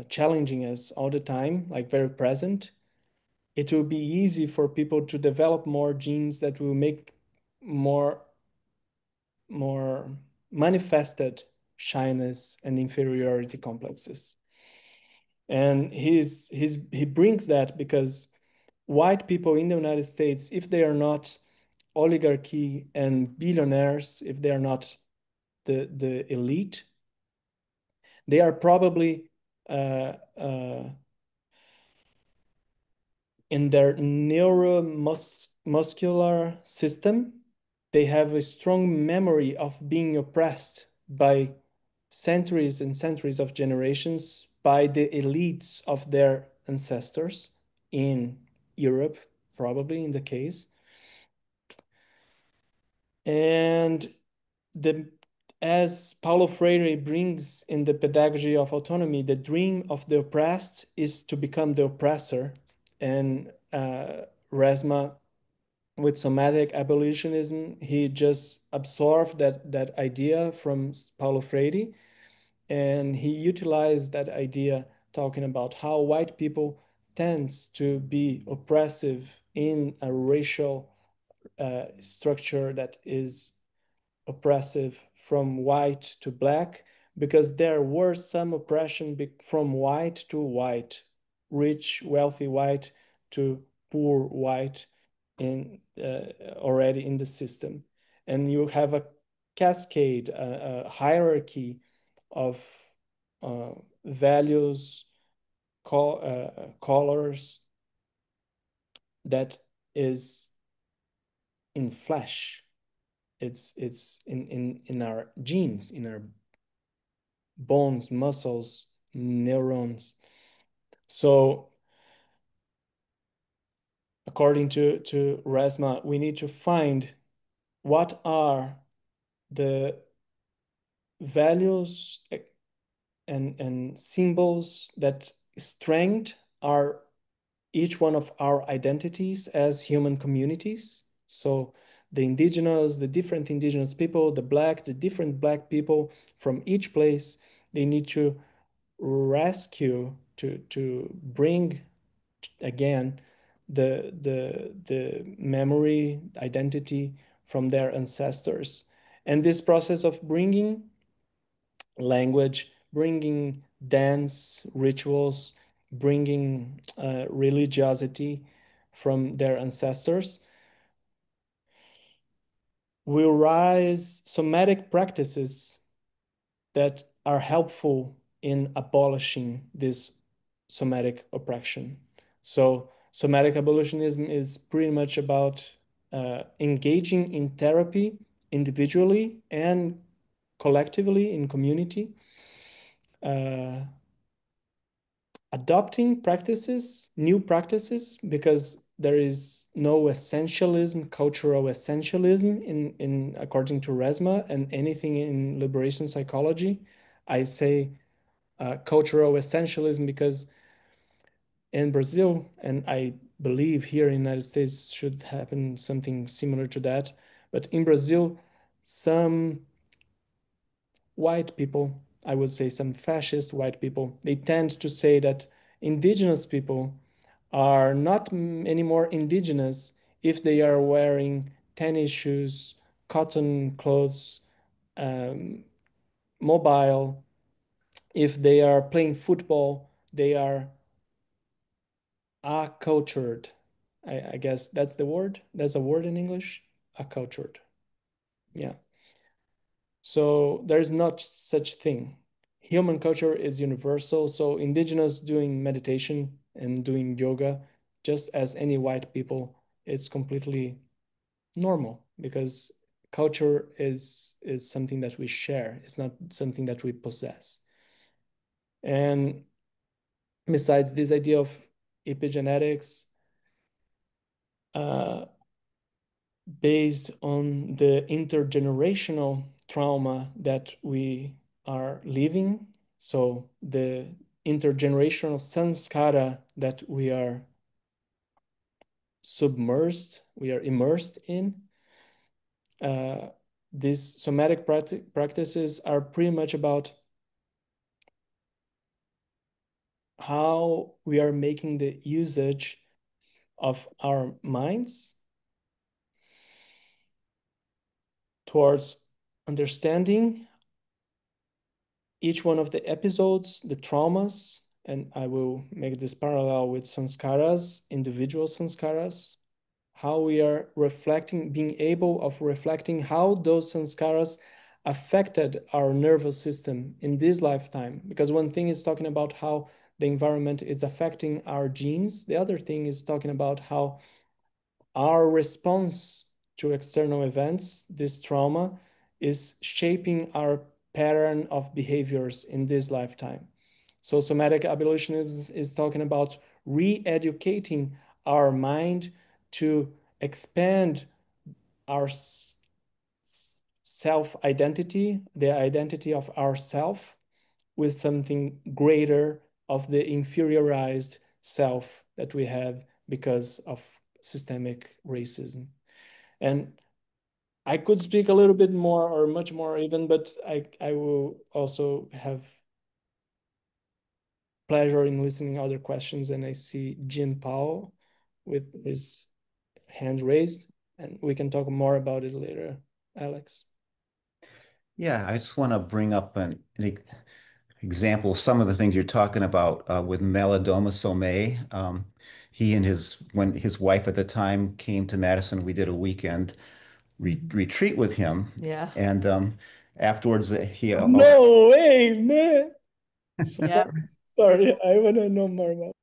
challenging us all the time, like very present, it will be easy for people to develop more genes that will make more manifested shyness and inferiority complexes. And he brings that because white people in the United States, if they are not oligarchy and billionaires, if they are not the elite, they are probably in their neuromuscular system, they have a strong memory of being oppressed by centuries and centuries of generations by the elites of their ancestors in Europe, probably in the case. And as Paulo Freire brings in the pedagogy of autonomy, the dream of the oppressed is to become the oppressor. And Resma, with somatic abolitionism, he just absorbed that idea from Paulo Freire, and he utilized that idea talking about how white people tends to be oppressive in a racial structure that is oppressive from white to black, because there were some oppression from white to white, rich, wealthy white to poor white in already in the system. And you have a cascade, a hierarchy of values, colors that is in flesh. It's in our genes, in our bones, muscles, neurons. So according to Resma, we need to find what are the values and symbols that strengthen our each one of our identities as human communities. So the indigenous, the different indigenous people, the black, the different black people from each place, they need to rescue, to bring again the memory, identity from their ancestors. And this process of bringing language, bringing dance, rituals, bringing religiosity from their ancestors will rise somatic practices that are helpful in abolishing this somatic oppression. So somatic abolitionism is pretty much about engaging in therapy individually and collectively in community, adopting practices, new practices, because there is no essentialism, cultural essentialism in according to Resma and anything in liberation psychology. I say cultural essentialism because in Brazil, and I believe here in the United States should happen something similar to that, but in Brazil, some white people, I would say some fascist white people, they tend to say that indigenous people are not anymore indigenous if they are wearing tennis shoes, cotton clothes, mobile. If they are playing football, they are accultured. I guess that's the word. That's a word in English. Accultured. Yeah. So there's not such thing. Human culture is universal. So indigenous doing meditation and doing yoga, just as any white people, it's completely normal because culture is something that we share. It's not something that we possess. And besides this idea of epigenetics, based on the intergenerational trauma that we are living. So the intergenerational samskara that we are submersed, we are immersed in. These somatic practices are pretty much about how we are making the usage of our minds towards understanding each one of the episodes, the traumas, and I will make this parallel with sanskaras, individual sanskaras, how we are reflecting, being able of reflecting how those sanskaras affected our nervous system in this lifetime. Because one thing is talking about how the environment is affecting our genes. The other thing is talking about how our response to external events, this trauma, is shaping our pattern of behaviors in this lifetime. So somatic abolitionism is talking about re-educating our mind to expand our self-identity, the identity of ourself, with something greater of the inferiorized self that we have because of systemic racism. And I could speak a little bit more or much more even, but I will also have pleasure in listening to other questions. And I see Jim Powell with his hand raised, and we can talk more about it later. Alex. Yeah, I just want to bring up example of some of the things you're talking about with Melodoma Somé. He and when his wife at the time came to Madison, we did a weekend retreat with him. Yeah. And afterwards, he also, No way, man. Yeah. Sorry, I want to know more about.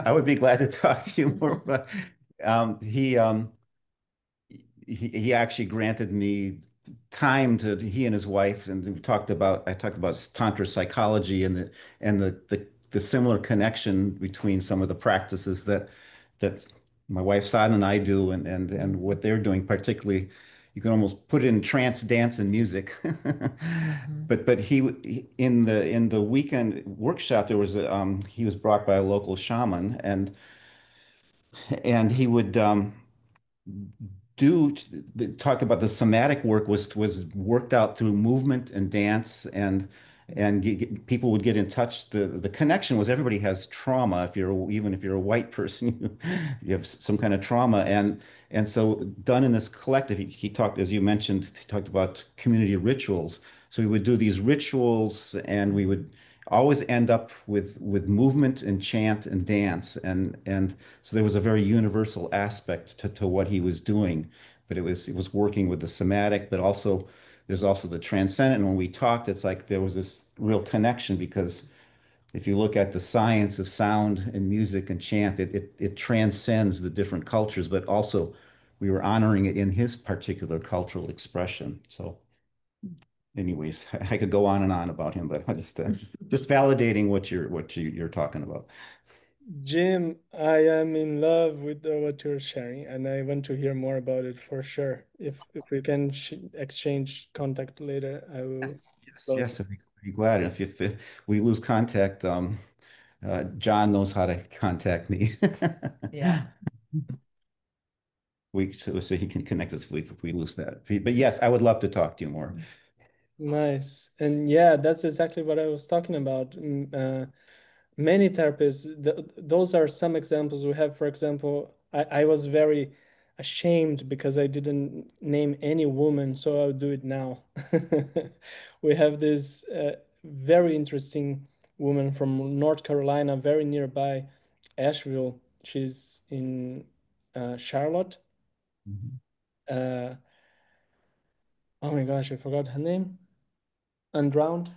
I would be glad to talk to you more, but he actually granted me time to he and his wife, and I talked about tantra psychology and the similar connection between some of the practices that my wife Sadhana and I do, and what they're doing. Particularly, you can almost put it in trance, dance, and music. But he in the weekend workshop, there was he was brought by a local shaman, and he would talk about the somatic work was worked out through movement and dance, and people would get in touch. The connection was everybody has trauma. Even if you're a white person, you have some kind of trauma, and so done in this collective. He talked, as you mentioned, he talked about community rituals. So we would do these rituals, and we would always end up with movement and chant and dance, and so there was a very universal aspect to what he was doing, but it was working with the somatic, but also there's also the transcendent. And when we talked, it's like there was this real connection because if you look at the science of sound and music and chant, it transcends the different cultures, but also we were honoring it in his particular cultural expression. So anyways, I could go on and on about him, but I just validating what you're talking about. Jim, I am in love with what you're sharing, and I want to hear more about it for sure. If we can exchange contact later, I will Yes, yes, love. yes. I'd be glad. If we lose contact, John knows how to contact me. Yeah. So he can connect us if we lose that. But yes, I would love to talk to you more. Nice. And yeah, that's exactly what I was talking about. Many therapists, those are some examples we have. For example, I was very ashamed because I didn't name any woman, so I'll do it now. We have this very interesting woman from North Carolina, very nearby Asheville. She's in Charlotte. Mhm. Uh, oh my gosh, I forgot her name. Undrowned.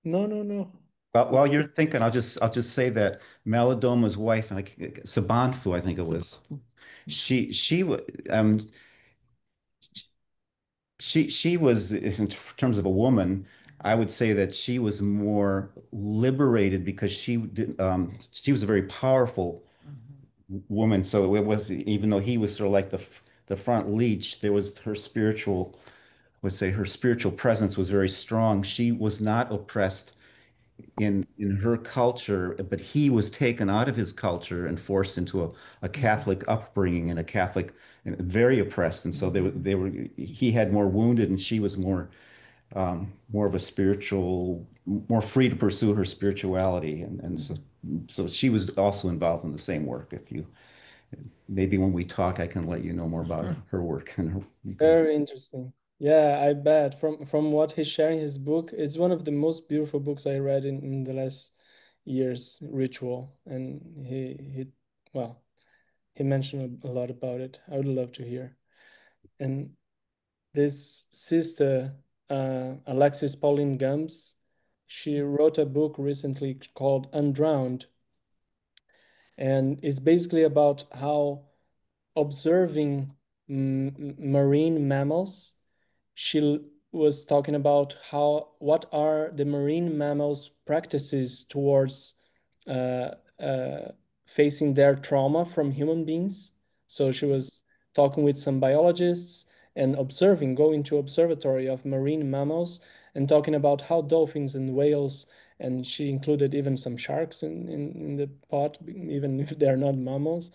No, no, no. Well, while you're thinking, I'll just say that Maladoma's wife, like Sabanthu, I think it was. Um she was in terms of a woman, I would say that she was more liberated because she was a very powerful woman. So it was even though he was sort of like the front leech, there was her spiritual, I would say her spiritual presence was very strong. She was not oppressed in her culture, but he was taken out of his culture and forced into a Catholic upbringing and a Catholic and very oppressed. And so they were he had more wounded and she was more of a spiritual, more free to pursue her spirituality. And so she was also involved in the same work. If you maybe when we talk, I can let you know more about her work and you can. Very interesting. Yeah, I bet from what he's sharing his book, it's one of the most beautiful books I read in the last years, Ritual. And he well, he mentioned a lot about it. I would love to hear. And this sister, Alexis Pauline Gumbs, she wrote a book recently called Undrowned, and it's basically about how observing marine mammals, she was talking about what are the marine mammals' practices towards uh, uh, facing their trauma from human beings. So she was talking with some biologists and observing, going to observatory of marine mammals and talking about how dolphins and whales, and she included even some sharks in the pot, even if they're not mammals,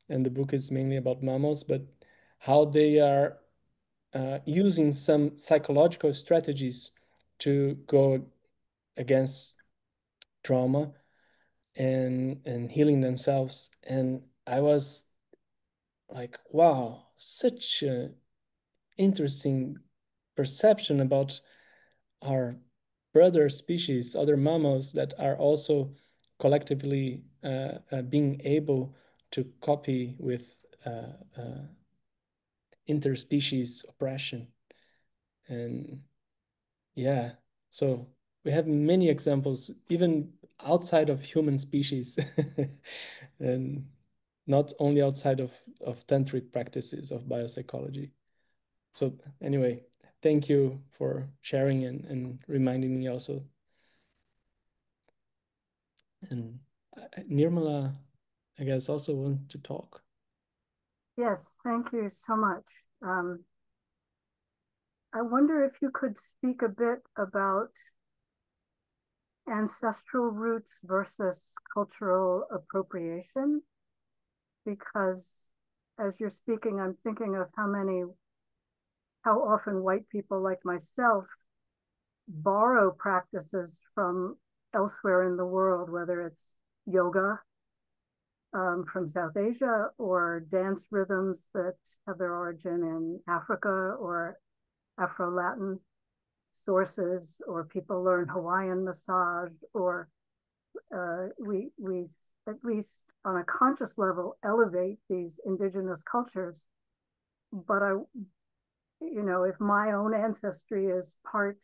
and the book is mainly about mammals, but how they are using some psychological strategies to go against trauma and healing themselves. And I was like, wow, such a interesting perception about our brother species, other mammals that are also collectively being able to copy with interspecies oppression. And yeah, so we have many examples, even outside of human species, and not only outside of tantric practices of biopsychology. So anyway, thank you for sharing and reminding me also. And Nirmala, I guess, also want to talk. Yes, thank you so much. I wonder if you could speak a bit about ancestral roots versus cultural appropriation, because as you're speaking, I'm thinking of how often white people like myself borrow practices from elsewhere in the world, whether it's yoga from South Asia or dance rhythms that have their origin in Africa or Afro-Latin sources, or people learn Hawaiian massage, or we at least on a conscious level elevate these indigenous cultures but if my own ancestry is part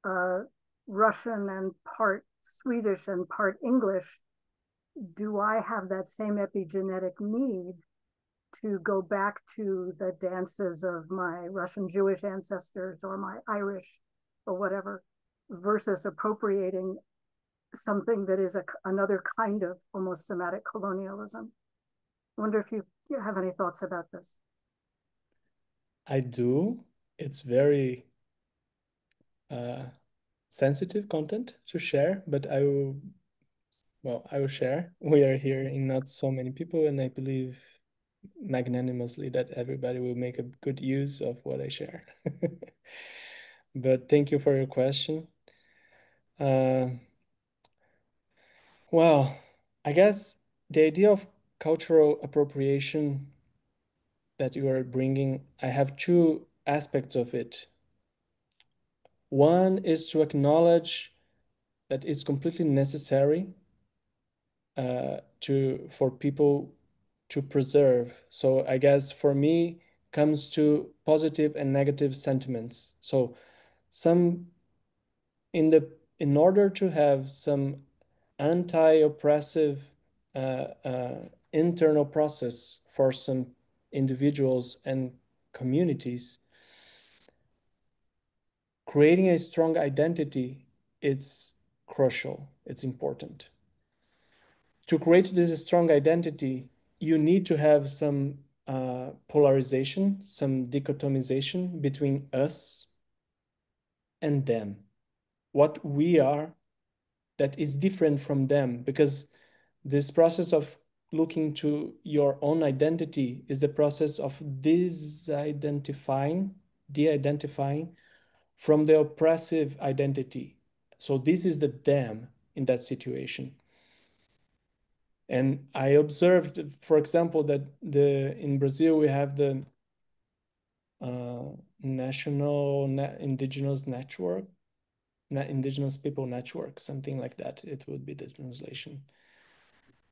uh, Russian and part Swedish and part English, do I have that same epigenetic need to go back to the dances of my Russian Jewish ancestors or my Irish or whatever, versus appropriating something that is another kind of almost somatic colonialism? I wonder if you have any thoughts about this. I do. It's very sensitive content to share, but I will share. We are here in not so many people, and I believe magnanimously that everybody will make a good use of what I share. But thank you for your question. Well, I guess the idea of cultural appropriation that you are bringing, I have two aspects of it. One is to acknowledge that it's completely necessary for people to preserve. So I guess for me comes to positive and negative sentiments. So some in order to have some anti-oppressive internal process for some individuals and communities, creating a strong identity is crucial. It's important. To create this strong identity, you need to have some polarization, some dichotomization between us and them. What we are that is different from them, because this process of looking to your own identity is the process of de-identifying from the oppressive identity. So this is the them in that situation. And I observed, for example, that in Brazil we have the National Indigenous Network, Indigenous People Network, something like that. It would be the translation.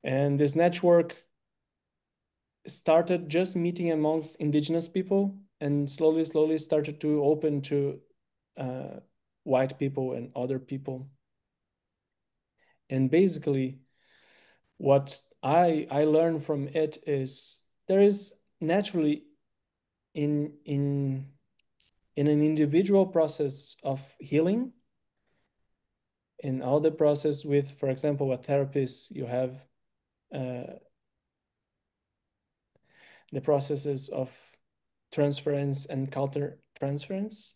And this network started just meeting amongst indigenous people and slowly started to open to white people and other people. And basically, what I learned from it is there is naturally in an individual process of healing, in all the process with, for example, a therapist, you have the processes of transference and counter transference,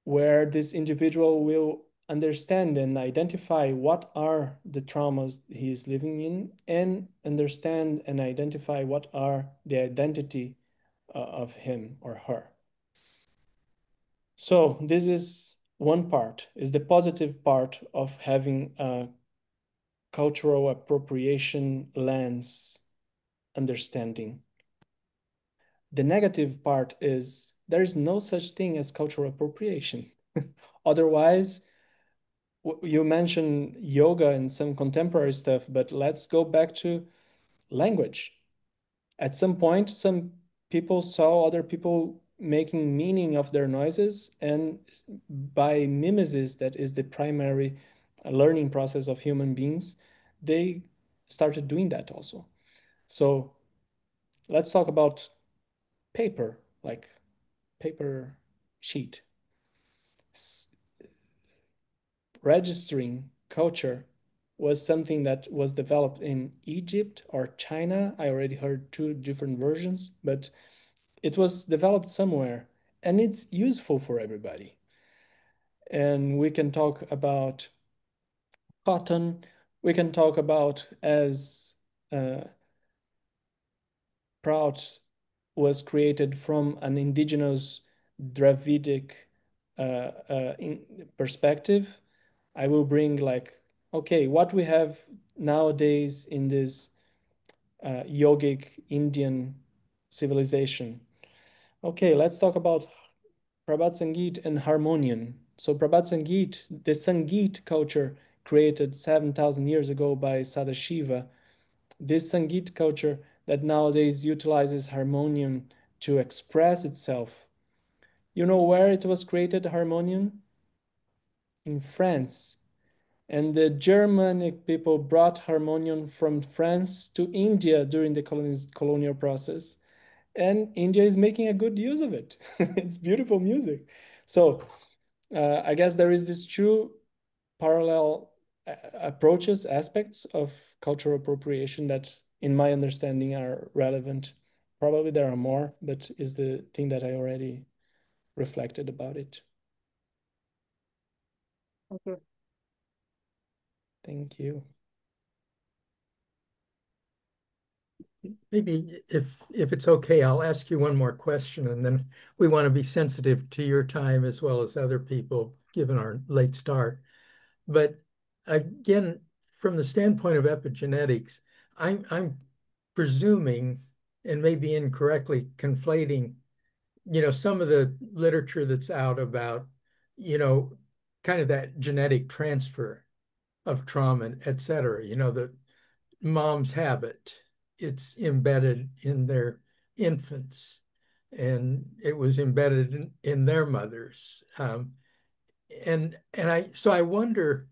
where this individual will understand and identify what are the traumas he is living in, and understand and identify what are the identity of him or her. So this is one part, is the positive part of having a cultural appropriation lens understanding. The negative part is there is no such thing as cultural appropriation. Otherwise, you mentioned yoga and some contemporary stuff, but let's go back to language. At some point, some people saw other people making meaning of their noises, and by mimesis, that is the primary learning process of human beings, they started doing that also. So let's talk about paper, like paper sheet. Registering culture was something that was developed in Egypt or China. I already heard two different versions, but it was developed somewhere and it's useful for everybody. And we can talk about cotton. We can talk about as Prout was created from an indigenous Dravidic perspective. I will bring like, okay, what we have nowadays in this yogic Indian civilization. Okay, let's talk about Prabhat Sangeet and harmonium. So Prabhat Sangeet, the Sangeet culture created 7,000 years ago by Sadashiva. This Sangeet culture that nowadays utilizes harmonium to express itself. You know where it was created, harmonium? In France. And the Germanic people brought harmonium from France to India during the colonial process. And India is making a good use of it. It's beautiful music. So I guess there is this two parallel approaches, aspects of cultural appropriation that, in my understanding, are relevant. Probably there are more, but is the thing that I already reflected about it. Thank you. Thank you. Maybe if it's okay, I'll ask you one more question, and then we want to be sensitive to your time as well as other people, given our late start. But again, from the standpoint of epigenetics, I'm presuming, and maybe incorrectly conflating, some of the literature that's out about, kind of that genetic transfer of trauma, et cetera, the moms have it. It's embedded in their infants, and it was embedded in their mothers. So I wonder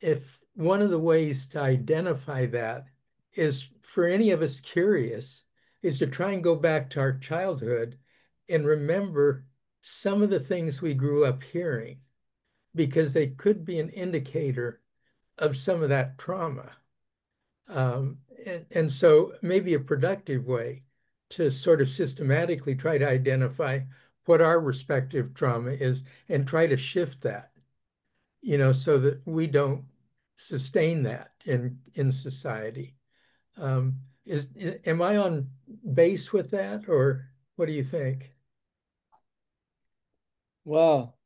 if one of the ways to identify that is for any of us curious is to try and go back to our childhood and remember some of the things we grew up hearing, because they could be an indicator of some of that trauma. And so maybe a productive way to sort of systematically try to identify what our respective trauma is and try to shift that, so that we don't sustain that in society. Am I on base with that, or what do you think? Well,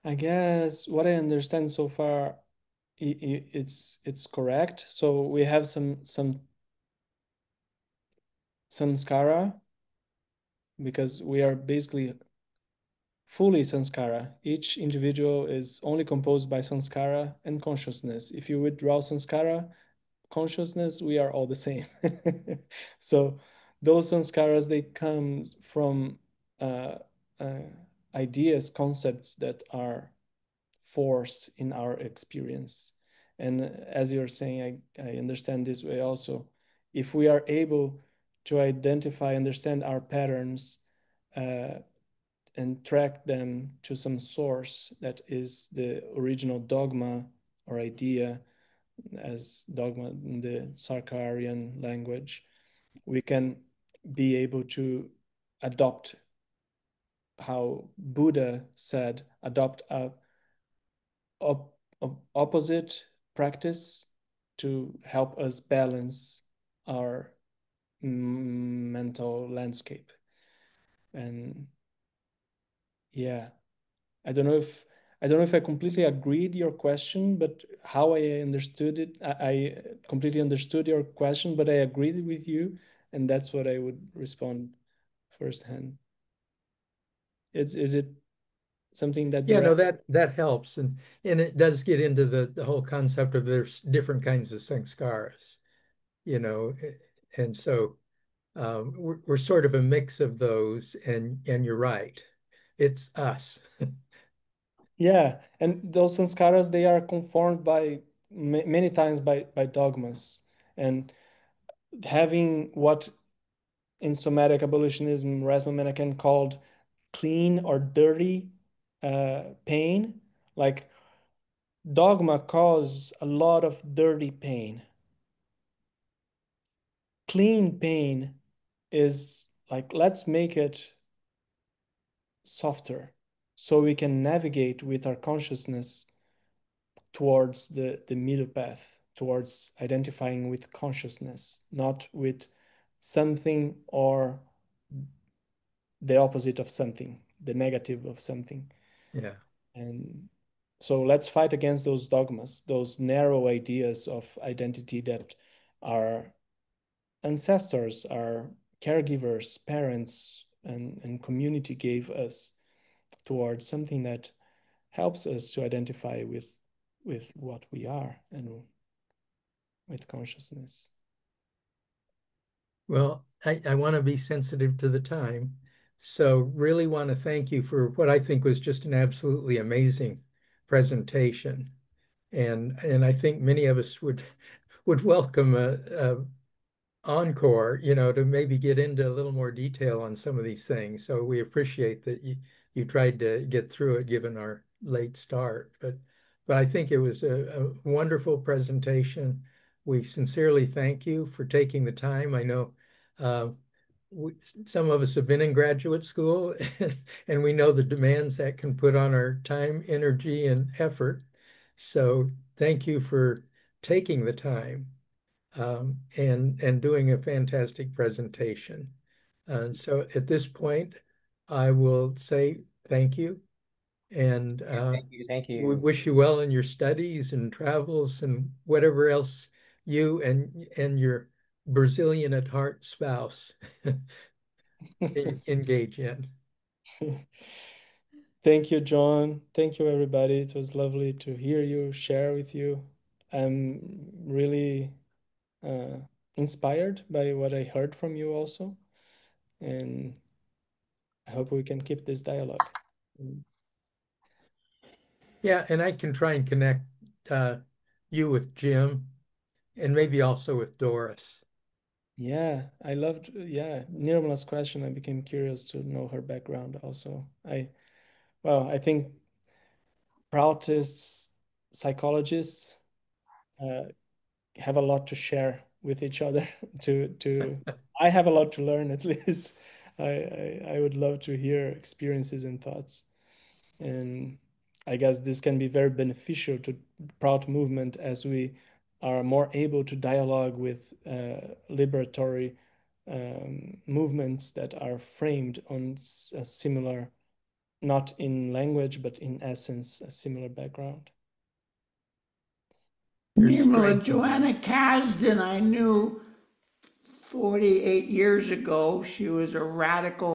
I guess what I understand so far, it's correct. So we have some samskara, because we are basically fully sanskara. Each individual is only composed by sanskara and consciousness. If you withdraw sanskara, consciousness, we are all the same. So those sanskaras, they come from uh, uh, ideas, concepts that are forced in our experience. And as you're saying, I understand this way also. If we are able to identify, understand our patterns, and track them to some source that is the original dogma or idea, as dogma in the Sarkarian language, we can be able to adopt, how Buddha said, adopt a opposite practice to help us balance our mental landscape. And yeah, I don't know if I completely agreed your question, but how I understood it, I completely understood your question, but I agreed with you, and that's what I would respond firsthand. Is it something that Yeah, no, direct? that helps, and it does get into the whole concept of there's different kinds of sanskaras, you know, and so we're sort of a mix of those, and you're right, it's us. Yeah, and those sanskaras, they are conformed by many times by dogmas, and having what in somatic abolitionism Rasmus Menakem called clean or dirty pain. Like, dogma causes a lot of dirty pain. Clean pain is like, let's make it softer so we can navigate with our consciousness towards the middle path, towards identifying with consciousness, not with something or the opposite of something, the negative of something. Yeah. And so let's fight against those dogmas, those narrow ideas of identity that our ancestors, our caregivers, parents, and community gave us, towards something that helps us to identify with what we are and with consciousness. Well, I want to be sensitive to the time. So really want to thank you for what I think was just an absolutely amazing presentation. And I think many of us would welcome a encore, to maybe get into a little more detail on some of these things. So we appreciate that you tried to get through it given our late start. But I think it was a wonderful presentation. We sincerely thank you for taking the time. I know uh, we, some of us have been in graduate school and we know the demands that can put on our time, energy, and effort. So thank you for taking the time and doing a fantastic presentation. So at this point, I will say thank you and Thank we you. wish you well in your studies and travels and whatever else you and your Brazilian at heart spouse engage in. Thank you, John. Thank you, everybody. It was lovely to hear you, share with you. I'm really inspired by what I heard from you also. And I hope we can keep this dialogue. Yeah, and I can try and connect you with Jim and maybe also with Doris. Yeah, I loved, Nirmala's question. I became curious to know her background also. I think Proutists, psychologists have a lot to share with each other. I have a lot to learn at least. I would love to hear experiences and thoughts. And I guess this can be very beneficial to Prout movement as we are more able to dialogue with liberatory movements that are framed on a similar, not in language, but in essence, a similar background. Nirmala Joanna Kasdan, I knew 48 years ago. She was a radical